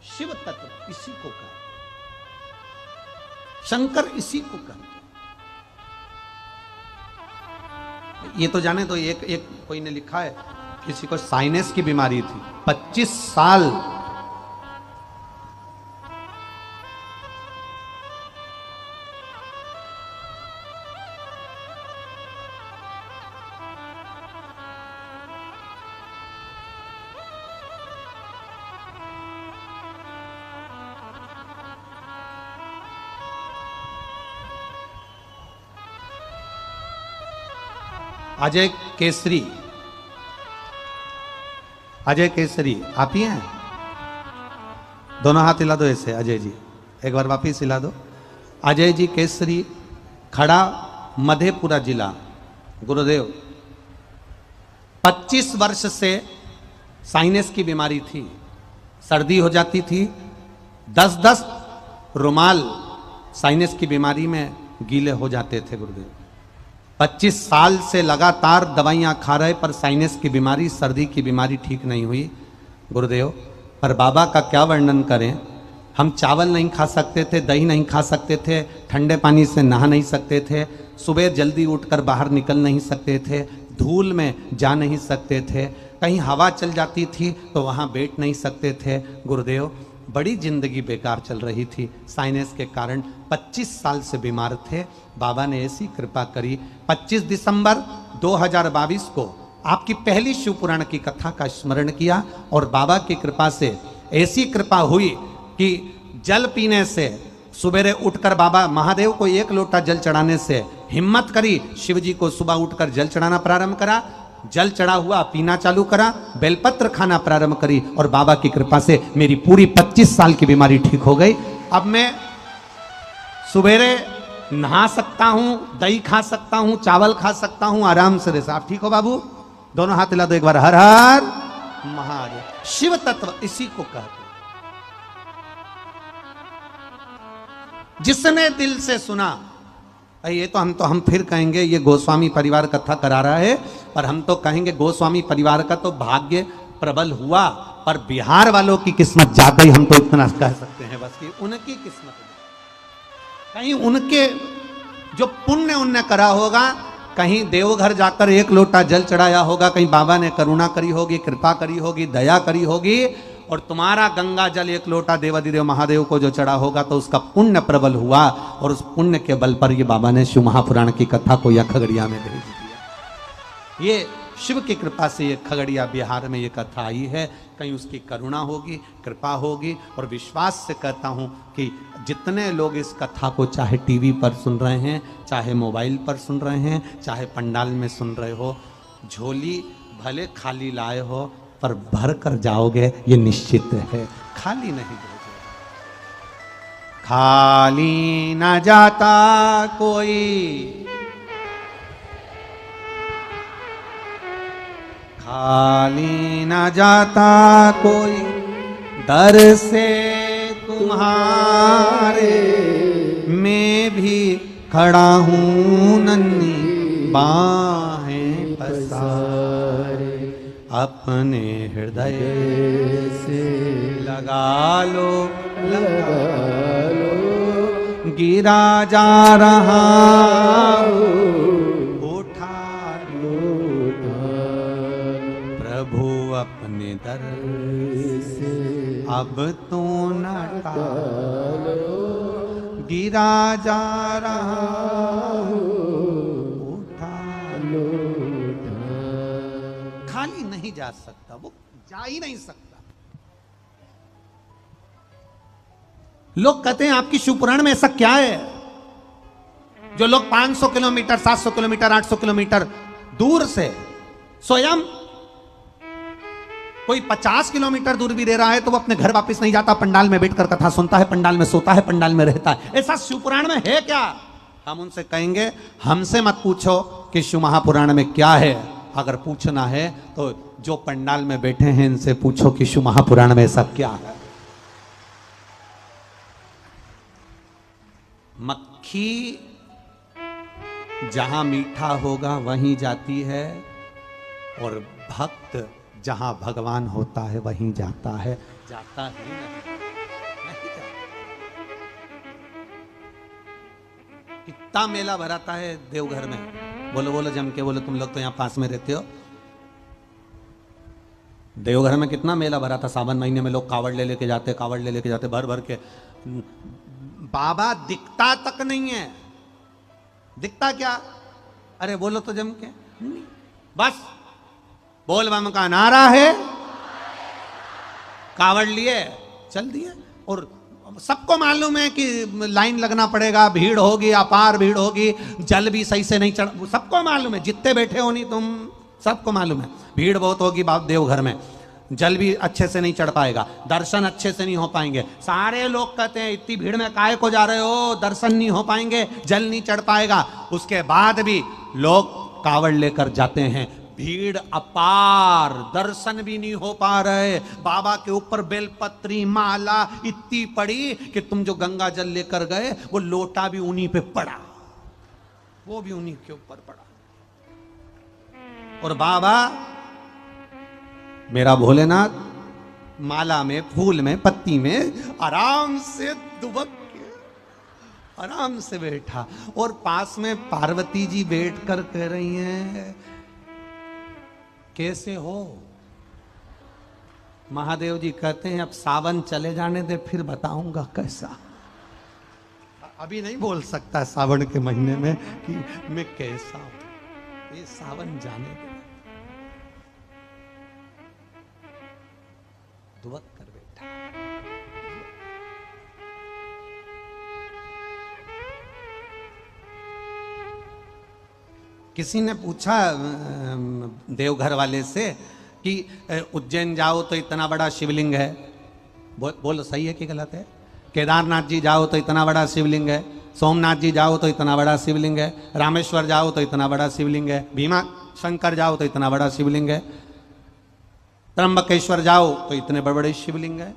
शिव तत्व इसी को कहते, शंकर इसी को कहते। ये तो जाने तो एक कोई ने लिखा है, किसी को साइनस की बीमारी थी, 25 साल अजय केसरी, अजय केसरी आप ही हैं? दोनों हाथ हिला दो ऐसे, अजय जी एक बार वापिस हिला दो। अजय जी केसरी, खड़ा, मधेपुरा जिला। गुरुदेव 25 वर्ष से साइनस की बीमारी थी, सर्दी हो जाती थी, 10-10 रुमाल साइनस की बीमारी में गीले हो जाते थे। गुरुदेव 25 साल से लगातार दवाइयां खा रहे, पर साइनस की बीमारी, सर्दी की बीमारी ठीक नहीं हुई। गुरुदेव पर बाबा का क्या वर्णन करें, हम चावल नहीं खा सकते थे, दही नहीं खा सकते थे, ठंडे पानी से नहा नहीं सकते थे, सुबह जल्दी उठकर बाहर निकल नहीं सकते थे, धूल में जा नहीं सकते थे, कहीं हवा चल जाती थी तो वहाँ बैठ नहीं सकते थे। गुरुदेव बड़ी जिंदगी बेकार चल रही थी, साइनस के कारण 25 साल से बीमार थे। बाबा ने ऐसी कृपा करी, 25 दिसंबर 2022 को आपकी पहली शिव पुराण की कथा का स्मरण किया और बाबा की कृपा से ऐसी कृपा हुई कि जल पीने से, सुबेरे उठकर बाबा महादेव को 1 लोटा जल चढ़ाने से हिम्मत करी, शिव जी को सुबह उठकर जल चढ़ाना प्रारंभ करा, जल चढ़ा हुआ पीना चालू करा, बेलपत्र खाना प्रारंभ करी और बाबा की कृपा से मेरी पूरी 25 साल की बीमारी ठीक हो गई। अब मैं सुबेरे नहा सकता हूं, दही खा सकता हूं, चावल खा सकता हूं, आराम से रह। आप ठीक हो बाबू? दोनों हाथ हिला दो एक बार, हर हर महादेव। शिव तत्व इसी को कहते, जिसने दिल से सुना। ये तो हम फिर कहेंगे ये गोस्वामी परिवार कथा करा रहा है, पर हम तो कहेंगे गोस्वामी परिवार का तो भाग्य प्रबल हुआ, पर बिहार वालों की किस्मत ज्यादा ही, हम तो इतना कह सकते हैं बस कि उनकी किस्मत, कहीं उनके जो पुण्य उनने करा होगा, कहीं देवघर जाकर 1 लोटा जल चढ़ाया होगा, कहीं बाबा ने करुणा करी होगी, कृपा करी होगी, दया करी होगी, और तुम्हारा गंगा जल 1 लोटा देवाधिदेव महादेव को जो चढ़ा होगा तो उसका पुण्य प्रबल हुआ, और उस पुण्य के बल पर ये बाबा ने शिव महापुराण की कथा को यह खगड़िया में भेज दिया। ये शिव की कृपा से ये खगड़िया बिहार में ये कथा आई है। कहीं उसकी करुणा होगी, कृपा होगी। और विश्वास से कहता हूँ कि जितने लोग इस कथा को चाहे टीवी पर सुन रहे हैं, चाहे मोबाइल पर सुन रहे हैं, चाहे पंडाल में सुन रहे हो, झोली भले खाली लाए हो पर भर कर जाओगे ये निश्चित है, खाली नहीं भेजोगे। खाली न जाता कोई, खाली न जाता कोई, दर से तुम्हारे मैं भी खड़ा हूँ नन्ही बाहें पसारे, अपने हृदय से लगा लो, लगा लो, गिरा जा रहा उठा लो, प्रभु अपने दर से अब तो न टालो, गिरा जा रहा उठा लो। खाली नहीं जा सकता, वो जा ही नहीं सकता। लोग कहते हैं आपकी शिवपुराण में ऐसा क्या है जो लोग 500 किलोमीटर, 700 किलोमीटर, 800 किलोमीटर दूर से, स्वयं कोई 50 किलोमीटर दूर भी रह रहा है तो वो अपने घर वापस नहीं जाता, पंडाल में बैठकर कथा सुनता है, पंडाल में सोता है, पंडाल में रहता है। ऐसा शिवपुराण में है क्या? हम उनसे कहेंगे हमसे मत पूछो कि शिव महापुराण में क्या है। अगर पूछना है तो जो पंडाल में बैठे हैं इनसे पूछो कि शिव महापुराण में ऐसा क्या है। मक्खी जहां मीठा होगा वहीं जाती है और भक्त जहां भगवान होता है वहीं जाता है, जाता ही नहीं जाता। कितना मेला भराता है देवघर में, बोलो बोलो जम के बोलो, तुम लोग तो यहां पास में रहते हो। देवघर में कितना मेला भरा था, सावन महीने में लोग कावड़ ले लेके जाते, कावड़ ले लेके जाते भर भर के। बाबा दिखता तक नहीं है, दिखता क्या? अरे बोलो तो जम के, बस बोल बम का नारा है, कावड़ लिए चल दिए। और सबको मालूम है कि लाइन लगना पड़ेगा, भीड़ होगी, अपार भीड़ होगी, जल भी सही से नहीं चढ़, सबको मालूम है, जितने बैठे हो नहीं तुम, सबको मालूम है भीड़ बहुत होगी बाप देवघर में, जल भी अच्छे से नहीं चढ़ पाएगा, दर्शन अच्छे से नहीं हो पाएंगे। सारे लोग कहते हैं इतनी भीड़ में काहे को जा रहे हो, दर्शन नहीं हो पाएंगे, जल नहीं चढ़ पाएगा। उसके बाद भी लोग कावड़ लेकर जाते हैं, भीड़ अपार, दर्शन भी नहीं हो पा रहे। बाबा के ऊपर बेलपत्री माला इतनी पड़ी कि तुम जो गंगा जल लेकर गए वो लोटा भी उन्हीं पे पड़ा, वो भी उन्हीं के ऊपर पड़ा। और बाबा मेरा भोलेनाथ माला में, फूल में, पत्ती में आराम से दुबक के आराम से बैठा। और पास में पार्वती जी बैठकर कह रही हैं कैसे हो? महादेव जी कहते हैं अब सावन चले जाने दे फिर बताऊंगा कैसा। अभी नहीं बोल सकता सावन के महीने में कि मैं कैसा हूं, ये सावन जाने दे। दुबक कर बैठा। किसी ने पूछा देवघर वाले से कि उज्जैन जाओ तो इतना बड़ा शिवलिंग है, बोलो सही है कि गलत है? केदारनाथ जी जाओ तो इतना बड़ा शिवलिंग है, सोमनाथ जी जाओ तो इतना बड़ा शिवलिंग है, रामेश्वर जाओ तो इतना बड़ा शिवलिंग है, भीमा शंकर जाओ तो इतना बड़ा शिवलिंग है, त्र्यंबकेश्वर जाओ तो इतने बड़े बड़े शिवलिंग है।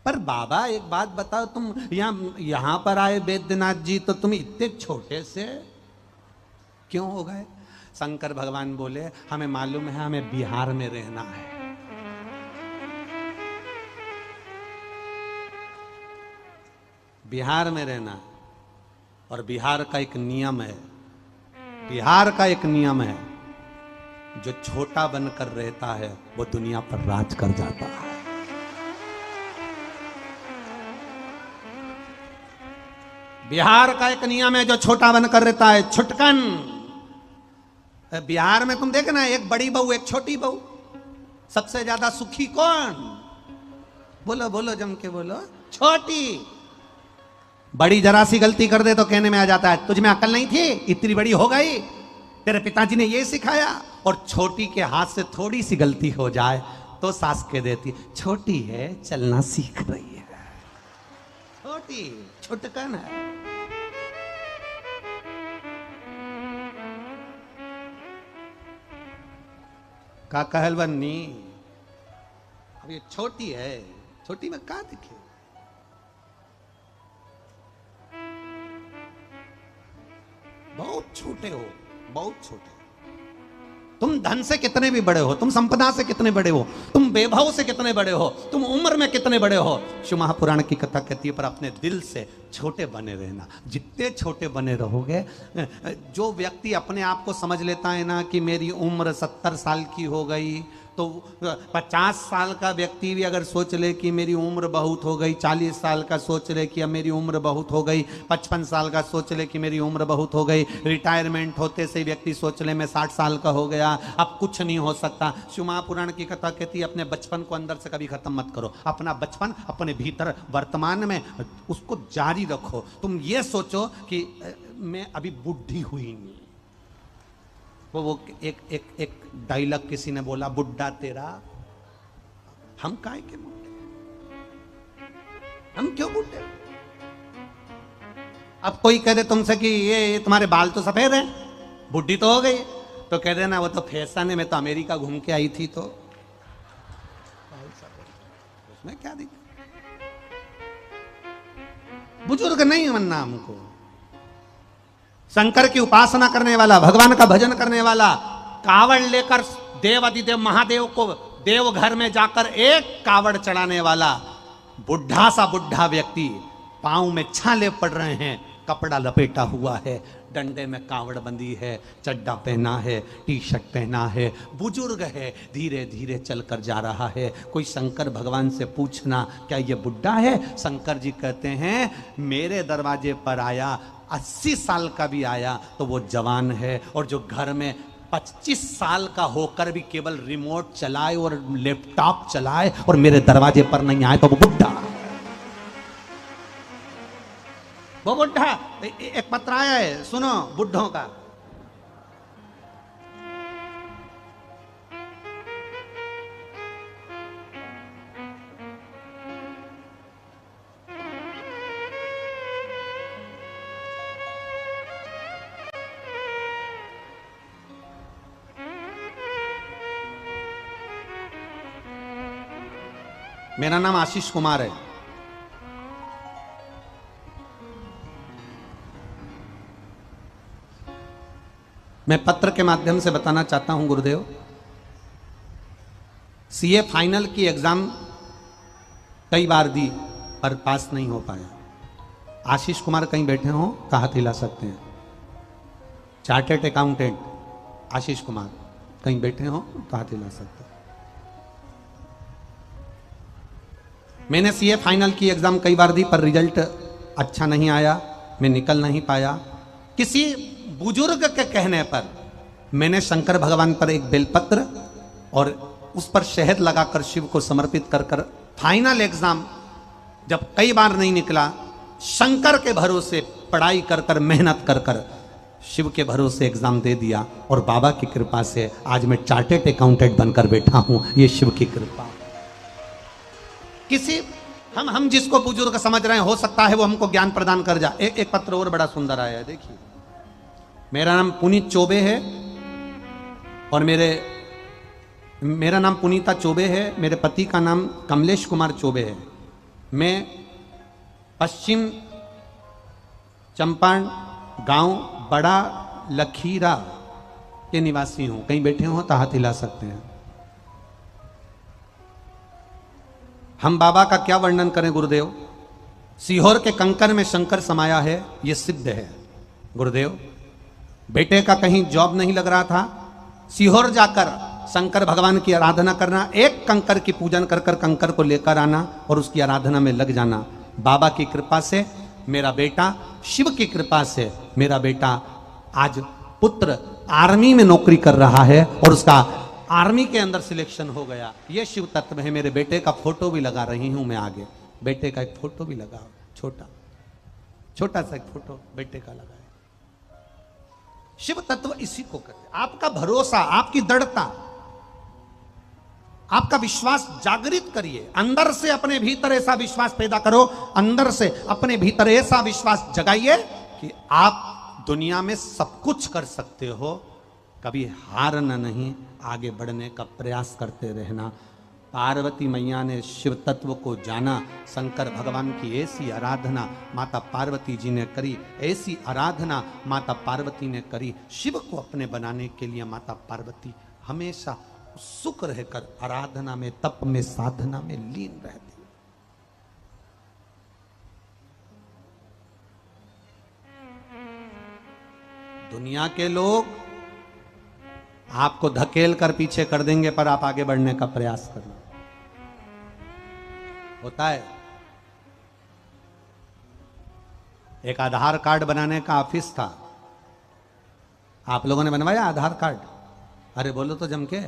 पर बाबा एक बात बताओ, तुम यहां पर आए वैद्यनाथ जी तो तुम इतने छोटे से क्यों हो गए? शंकर भगवान बोले हमें मालूम है हमें बिहार में रहना है, बिहार में रहना। और बिहार का एक नियम है, बिहार का एक नियम है, जो छोटा बनकर रहता है वो दुनिया पर राज कर जाता है। बिहार का एक नियम है, जो छोटा बनकर रहता है छुटकन, बिहार में तुम देखना, एक बड़ी बहू एक छोटी बहू, सबसे ज्यादा सुखी कौन? बोलो बोलो, जम के बोलो। छोटी। बड़ी जरा सी गलती कर दे तो कहने में आ जाता है तुझ में अकल नहीं थी, इतनी बड़ी हो गई, तेरे पिताजी ने ये सिखाया। और छोटी के हाथ से थोड़ी सी गलती हो जाए तो सास कह देती छोटी है, चलना सीख रही है, छोटी छुटकन है। का कहल बन्नी, अब ये छोटी है, छोटी में का दिखे? बहुत छोटे हो, बहुत छोटे। तुम धन से कितने भी बड़े हो, तुम संपदा से कितने बड़े हो, तुम वैभव से कितने बड़े हो, तुम उम्र में कितने बड़े हो, शिव महापुराण की कथा कहती है पर अपने दिल से छोटे बने रहना। जितने छोटे बने रहोगे, जो व्यक्ति अपने आप को समझ लेता है ना कि मेरी उम्र 70 साल की हो गई, तो 50 साल का व्यक्ति भी अगर सोच ले कि मेरी उम्र बहुत हो गई, 40 साल का सोच ले कि अब मेरी उम्र बहुत हो गई, 55 साल का सोच ले कि मेरी उम्र बहुत हो गई, रिटायरमेंट होते से व्यक्ति सोच ले मैं 60 साल का हो गया, अब कुछ नहीं हो सकता। शिव महापुराण की कथा कहती है अपने बचपन को अंदर से कभी खत्म मत करो, अपना बचपन अपने भीतर वर्तमान में उसको जारी रखो। तुम ये सोचो कि मैं अभी बुढ़ी हुई नहीं। वो एक डायलॉग किसी ने बोला, बुड्ढा तेरा, हम काहे के बुड्ढे, हम क्यों बुड्ढे? अब कोई कह दे तुमसे कि ये तुम्हारे बाल तो सफेद हैं, बुढ़ी तो हो गई, तो कह देना वो तो फैशन है, मैं तो अमेरिका घूम के आई थी, तो उसमें क्या दिक्कत? बुजुर्ग नहीं बनना हमको। शंकर की उपासना करने वाला, भगवान का भजन करने वाला, कावड़ लेकर देव अधिदेव महादेव को देव घर में जाकर एक कावड़ चढ़ाने वाला बुढ़ा सा बुढ़ा व्यक्ति, पांव में छाले पड़ रहे हैं, कपड़ा लपेटा हुआ है, डंडे में कावड़ बंदी है, चड्डा पहना है, टी शर्ट पहना है, बुजुर्ग है, धीरे धीरे चलकर जा रहा है। कोई शंकर भगवान से पूछना क्या ये बुढ़ा है? शंकर जी कहते हैं मेरे दरवाजे पर आया, 80 साल का भी आया तो वो जवान है, और जो घर में 25 साल का होकर भी केवल रिमोट चलाए और लैपटॉप चलाए और मेरे दरवाजे पर नहीं आए तो वो बुढ़ा, वो बुढ़ा। एक पत्र आया है, सुनो बुढ़ों का। मेरा नाम आशीष कुमार है। मैं पत्र के माध्यम से बताना चाहता हूं गुरुदेव, सीए फाइनल की एग्जाम कई बार दी पर पास नहीं हो पाया। आशीष कुमार कहीं बैठे हो तो हाथ हिला सकते हैं। चार्टर्ड अकाउंटेंट आशीष कुमार कहीं बैठे हो तो हाथ हिला सकते हैं। मैंने सीए फाइनल की एग्जाम कई बार दी पर रिजल्ट अच्छा नहीं आया, मैं निकल नहीं पाया। किसी बुजुर्ग के कहने पर मैंने शंकर भगवान पर एक बेलपत्र और उस पर शहद लगाकर शिव को समर्पित कर फाइनल एग्जाम जब कई बार नहीं निकला, शंकर के भरोसे पढ़ाई कर मेहनत कर शिव के भरोसे एग्जाम दे दिया, और बाबा की कृपा से आज मैं चार्टर्ड अकाउंटेंट बनकर बैठा हूं। ये शिव की कृपा। किसी हम जिसको बुजुर्ग समझ रहे हैं, हो सकता है वो हमको ज्ञान प्रदान कर जाए। एक पत्र और बड़ा सुंदर आया है, देखिए। मेरा नाम पुनीत चौबे है और मेरा नाम पुनीता चौबे है, मेरे पति का नाम कमलेश कुमार चौबे है। मैं पश्चिम चंपारण गांव बड़ा लखीरा के निवासी हूं। कहीं बैठे हो तो हाथ हिला सकते हैं। हम बाबा का क्या वर्णन करें गुरुदेव। सीहोर के कंकर में शंकर समाया है, यह सिद्ध है गुरुदेव। बेटे का कहीं जॉब नहीं लग रहा था, सीहोर जाकर शंकर भगवान की आराधना करना, एक कंकर की पूजन कर कंकर को लेकर आना और उसकी आराधना में लग जाना। बाबा की कृपा से मेरा बेटा, शिव की कृपा से मेरा बेटा आज पुत्र आर्मी में नौकरी कर रहा है और उसका आर्मी के अंदर सिलेक्शन हो गया। ये शिव तत्व है। मेरे बेटे का फोटो भी लगा रही हूं मैं आगे, बेटे का एक फोटो भी लगा, छोटा छोटा सा एक फोटो बेटे का लगा है। शिव तत्व इसी को कहते हैं। आपका भरोसा, आपकी दृढ़ता, आपका विश्वास जागृत करिए। अंदर से अपने भीतर ऐसा विश्वास पैदा करो, अंदर से अपने भीतर ऐसा विश्वास जगाइए कि आप दुनिया में सब कुछ कर सकते हो। कभी हारना नहीं, आगे बढ़ने का प्रयास करते रहना। पार्वती मैया ने शिव तत्व को जाना, शंकर भगवान की ऐसी आराधना माता पार्वती जी ने करी, ऐसी आराधना माता पार्वती ने करी। शिव को अपने बनाने के लिए माता पार्वती हमेशा सुख रहकर आराधना में, तप में, साधना में लीन रहती। दुनिया के लोग आपको धकेल कर पीछे कर देंगे, पर आप आगे बढ़ने का प्रयास करना। होता है। एक आधार कार्ड बनाने का ऑफिस था, आप लोगों ने बनवाया आधार कार्ड? अरे बोलो तो जम के,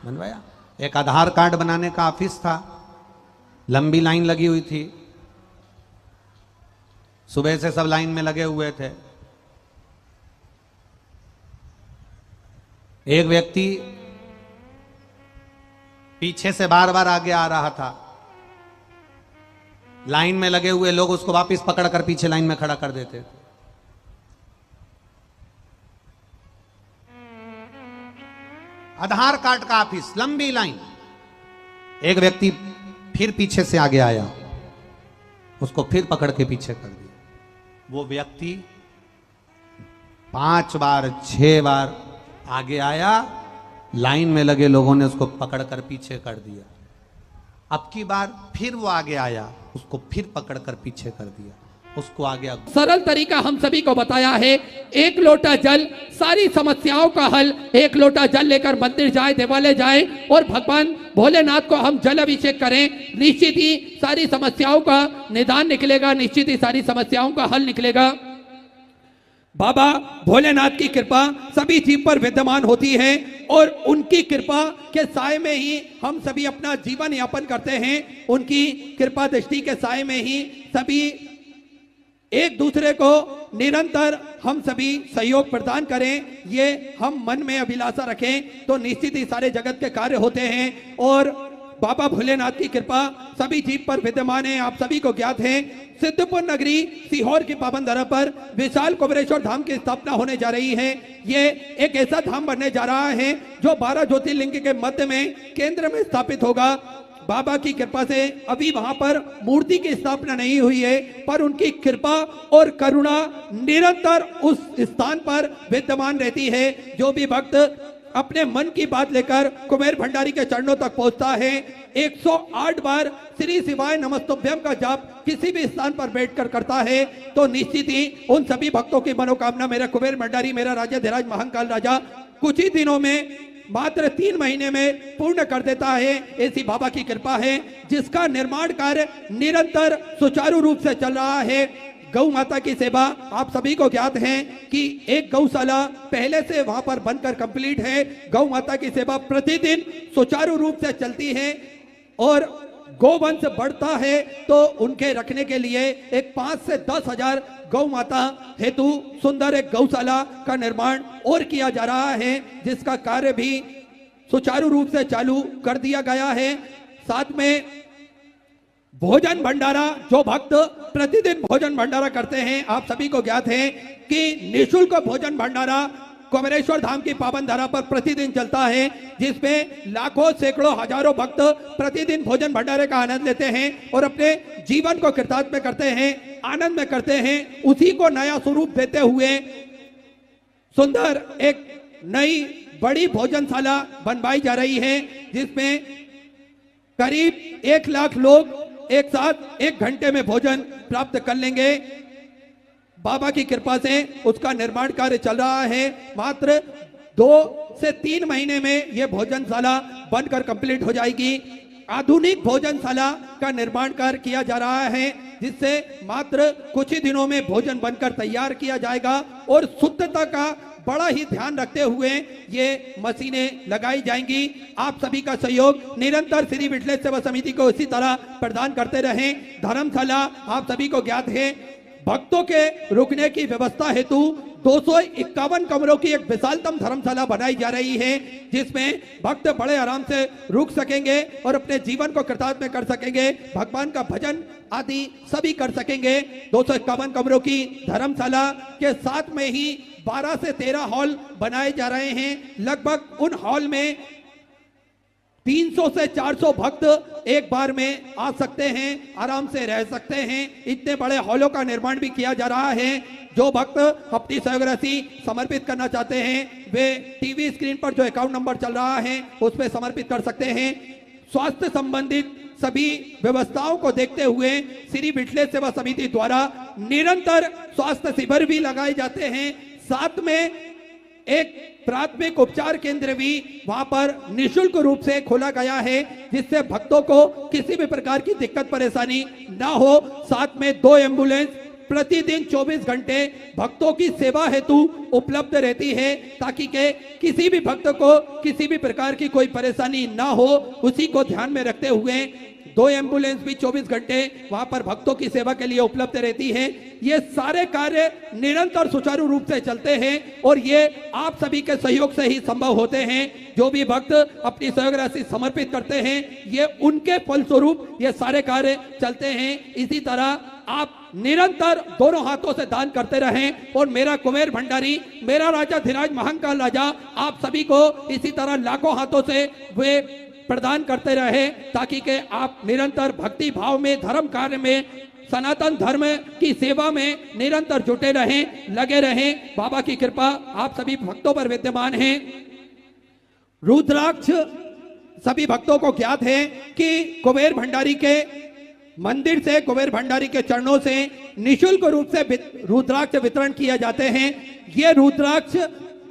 बनवाया? एक आधार कार्ड बनाने का ऑफिस था, लंबी लाइन लगी हुई थी, सुबह से सब लाइन में लगे हुए थे। एक व्यक्ति पीछे से बार बार आगे आ रहा था, लाइन में लगे हुए लोग उसको वापस पकड़कर पीछे लाइन में खड़ा कर देते थे। आधार कार्ड का ऑफिस, लंबी लाइन। एक व्यक्ति फिर पीछे से आगे आया, उसको फिर पकड़ के पीछे कर दिया। वो व्यक्ति 5 बार 6 बार आगे आया, लाइन में लगे लोगों ने उसको पकड़कर पीछे कर दिया। अब की बार फिर वो आगे आया, उसको फिर पकड़कर पीछे कर दिया, उसको आगे। सरल तरीका हम सभी को बताया है, एक लोटा जल सारी समस्याओं का हल। एक लोटा जल लेकर मंदिर जाए, देवालय जाए और भगवान भोलेनाथ को हम जल अभिषेक करें, निश्चित ही सारी समस्याओं का निदान निकलेगा, निश्चित ही सारी समस्याओं का हल निकलेगा। बाबा भोलेनाथ की कृपा सभी जीव पर विद्यमान होती है और उनकी कृपा के साए में ही हम सभी अपना जीवन यापन करते हैं। उनकी कृपा दृष्टि के साए में ही सभी एक दूसरे को निरंतर हम सभी सहयोग प्रदान करें। ये हम मन में अभिलाषा रखें तो निश्चित ही सारे जगत के कार्य होते हैं। और बाबा भोलेनाथ की कृपा सभी जीव पर विद्यमान है। आप सभी को ज्ञात है, सिद्धपुर नगरी सीहोर की पावन धरा पर विशाल कुबेरेश्वर धाम की स्थापना होने जा रही है। ये एक ऐसा धाम बनने जा रहा है जो 12 ज्योतिर्लिंग के मध्य में केंद्र में स्थापित होगा। बाबा की कृपा से अभी वहां पर मूर्ति की स्थापना नहीं हुई है, पर उनकी कृपा और करुणा निरंतर उस स्थान पर विद्यमान रहती है। जो भी भक्त अपने मन की बात लेकर कुबेर भंडारी के चरणों तक पहुंचता है, 108 बार श्री शिवाय नमस्तुभ्यम का जाप किसी भी स्थान पर बैठकर करता है, तो निश्चित ही उन सभी भक्तों की मनोकामना मेरा कुबेर भंडारी, मेरा राजाधिराज महाकाल राजा कुछ ही दिनों में, मात्र 3 महीने में पूर्ण कर देता है। ऐसी बाबा की कृपा है, जिसका निर्माण कार्य निरंतर सुचारू रूप से चल रहा है। गौ माता की सेवा आप सभी को ज्ञात है कि एक गौशाला पहले से वहां पर बनकर कंप्लीट है। गौ माता की सेवा प्रतिदिन सुचारू रूप से चलती है और गोवंश बढ़ता है तो उनके रखने के लिए एक 5 से 10 हजार गौ माता हेतु सुंदर एक गौशाला का निर्माण और किया जा रहा है, जिसका कार्य भी सुचारू रूप से चालू कर दिया गया है। साथ में भोजन भंडारा, जो भक्त प्रतिदिन भोजन भंडारा करते हैं, आप सभी को ज्ञात है कि निःशुल्क भोजन भंडारा कुबेरेश्वर धाम की पावन धरा पर प्रतिदिन चलता है, जिसमें लाखों सैकड़ों हजारों भक्त प्रतिदिन भोजन भंडारे का आनंद लेते हैं और अपने जीवन को कृतार्थ में करते हैं, आनंद में करते हैं। उसी को नया स्वरूप देते हुए सुंदर एक नई बड़ी भोजनशाला बनवाई जा रही है, जिसमें करीब 1 लाख लोग एक साथ 1 घंटे में भोजन प्राप्त कर लेंगे। बाबा की कृपा से उसका निर्माण कार्य चल रहा है। मात्र 2 से 3 महीने में यह भोजनशाला बनकर कंप्लीट हो जाएगी। आधुनिक भोजनशाला का निर्माण कार्य किया जा रहा है, जिससे मात्र कुछ ही दिनों में भोजन बनकर तैयार किया जाएगा और शुद्धता का बड़ा ही ध्यान रखते हुए ये मशीनें लगाई जाएंगी। आप सभी का सहयोग निरंतर श्री विठलेश्वर सेवा समिति को इसी तरह प्रदान करते रहें। धर्मशाला आप सभी को ज्ञात है, भक्तों के रुकने की व्यवस्था हेतु 251 कमरों की एक विशालतम धर्मशाला बनाई जा रही है, जिसमें भक्त बड़े आराम से रुक सकेंगे और अपने जीवन को कृतार्थ में कर सकेंगे, भगवान का भजन आदि सभी कर सकेंगे। 251 कमरों की धर्मशाला के साथ में ही 12 से 13 हॉल बनाए जा रहे हैं। लगभग उन हॉल में 300 से 400 भक्त एक बार में आ सकते हैं, आराम से रह सकते हैं। इतने बड़े हॉलों का निर्माण भी किया जा रहा है। जो भक्त अपनी सहयोग राशि समर्पित करना चाहते हैं वे टीवी स्क्रीन पर जो अकाउंट नंबर चल रहा है उसमें समर्पित कर सकते हैं। स्वास्थ्य संबंधित सभी व्यवस्थाओं को देखते हुए श्री विठलेश्वर सेवा समिति द्वारा निरंतर स्वास्थ्य शिविर भी लगाए जाते हैं। साथ में एक प्राथमिक उपचार केंद्र भी वहां पर निशुल्क रूप से खोला गया है, जिससे भक्तों को किसी भी प्रकार की दिक्कत परेशानी ना हो। साथ में 2 एम्बुलेंस प्रतिदिन 24 घंटे भक्तों की सेवा हेतु उपलब्ध रहती है, ताकि के किसी भी भक्त को किसी भी प्रकार की कोई परेशानी ना हो। उसी को ध्यान में रखते हुए 2 एम्बुलेंस भी 24 घंटे वहां पर भक्तों की सेवा के लिए उपलब्ध रहती है। ये सारे कार्य निरंतर सुचारू रूप से चलते हैं और ये आप सभी के सहयोग से ही संभव होते हैं। जो भी भक्त अपनी सहयोग राशि समर्पित करते हैं ये उनके फलस्वरूप ये सारे कार्य चलते हैं। इसी तरह आप निरंतर दोनों हाथों से दान करते रहें और मेरा कुबेर भंडारी, मेरा राजा धीराज महाकाल राजा आप सभी को इसी तरह लाखों हाथों से वे प्रदान करते रहे, ताकि के आप निरंतर भक्ति भाव में, धर्म कार्य में, सनातन धर्म की सेवा में निरंतर जुटे रहें, लगे रहें। बाबा की कृपा आप सभी भक्तों पर विद्यमान है। रुद्राक्ष सभी भक्तों को ज्ञात है कि कुबेर भंडारी के मंदिर से, कुबेर भंडारी के चरणों से निशुल्क रूप से रुद्राक्ष वितरण किए जाते हैं। ये रुद्राक्ष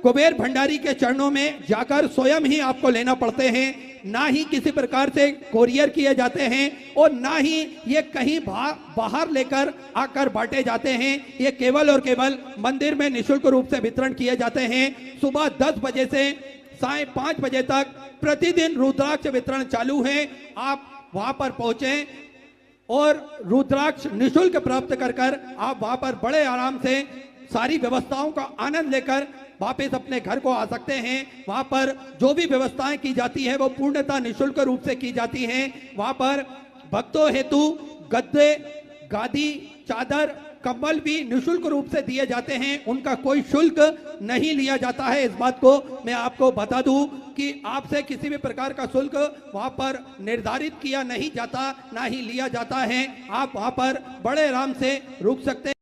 कुबेर भंडारी के चरणों में जाकर स्वयं ही आपको लेना पड़ते हैं, ना ही किसी प्रकार से कोरियर किए जाते हैं और ना ही ये कहीं बाहर लेकर आकर बांटे जाते हैं। ये केवल और केवल मंदिर में निशुल्क रूप से वितरण किए जाते हैं। सुबह 10 बजे से साय 5 बजे तक प्रतिदिन रुद्राक्ष वितरण चालू है। आप वहां पर पहुंचे और रुद्राक्ष निशुल्क प्राप्त कर आप वहां पर बड़े आराम से सारी व्यवस्थाओं का आनंद लेकर वापस अपने घर को आ सकते हैं। वहां पर जो भी व्यवस्थाएं की जाती है वो पूर्णतः निशुल्क रूप से की जाती हैं। वहां पर भक्तों हेतु गद्दे, गादी, चादर, कंबल भी निशुल्क रूप से दिए जाते हैं। उनका कोई शुल्क नहीं लिया जाता है। इस बात को मैं आपको बता दूं कि आपसे किसी भी प्रकार का शुल्क वहां पर निर्धारित किया नहीं जाता, ना ही लिया जाता है। आप वहां पर बड़े आराम से रुक सकते हैं।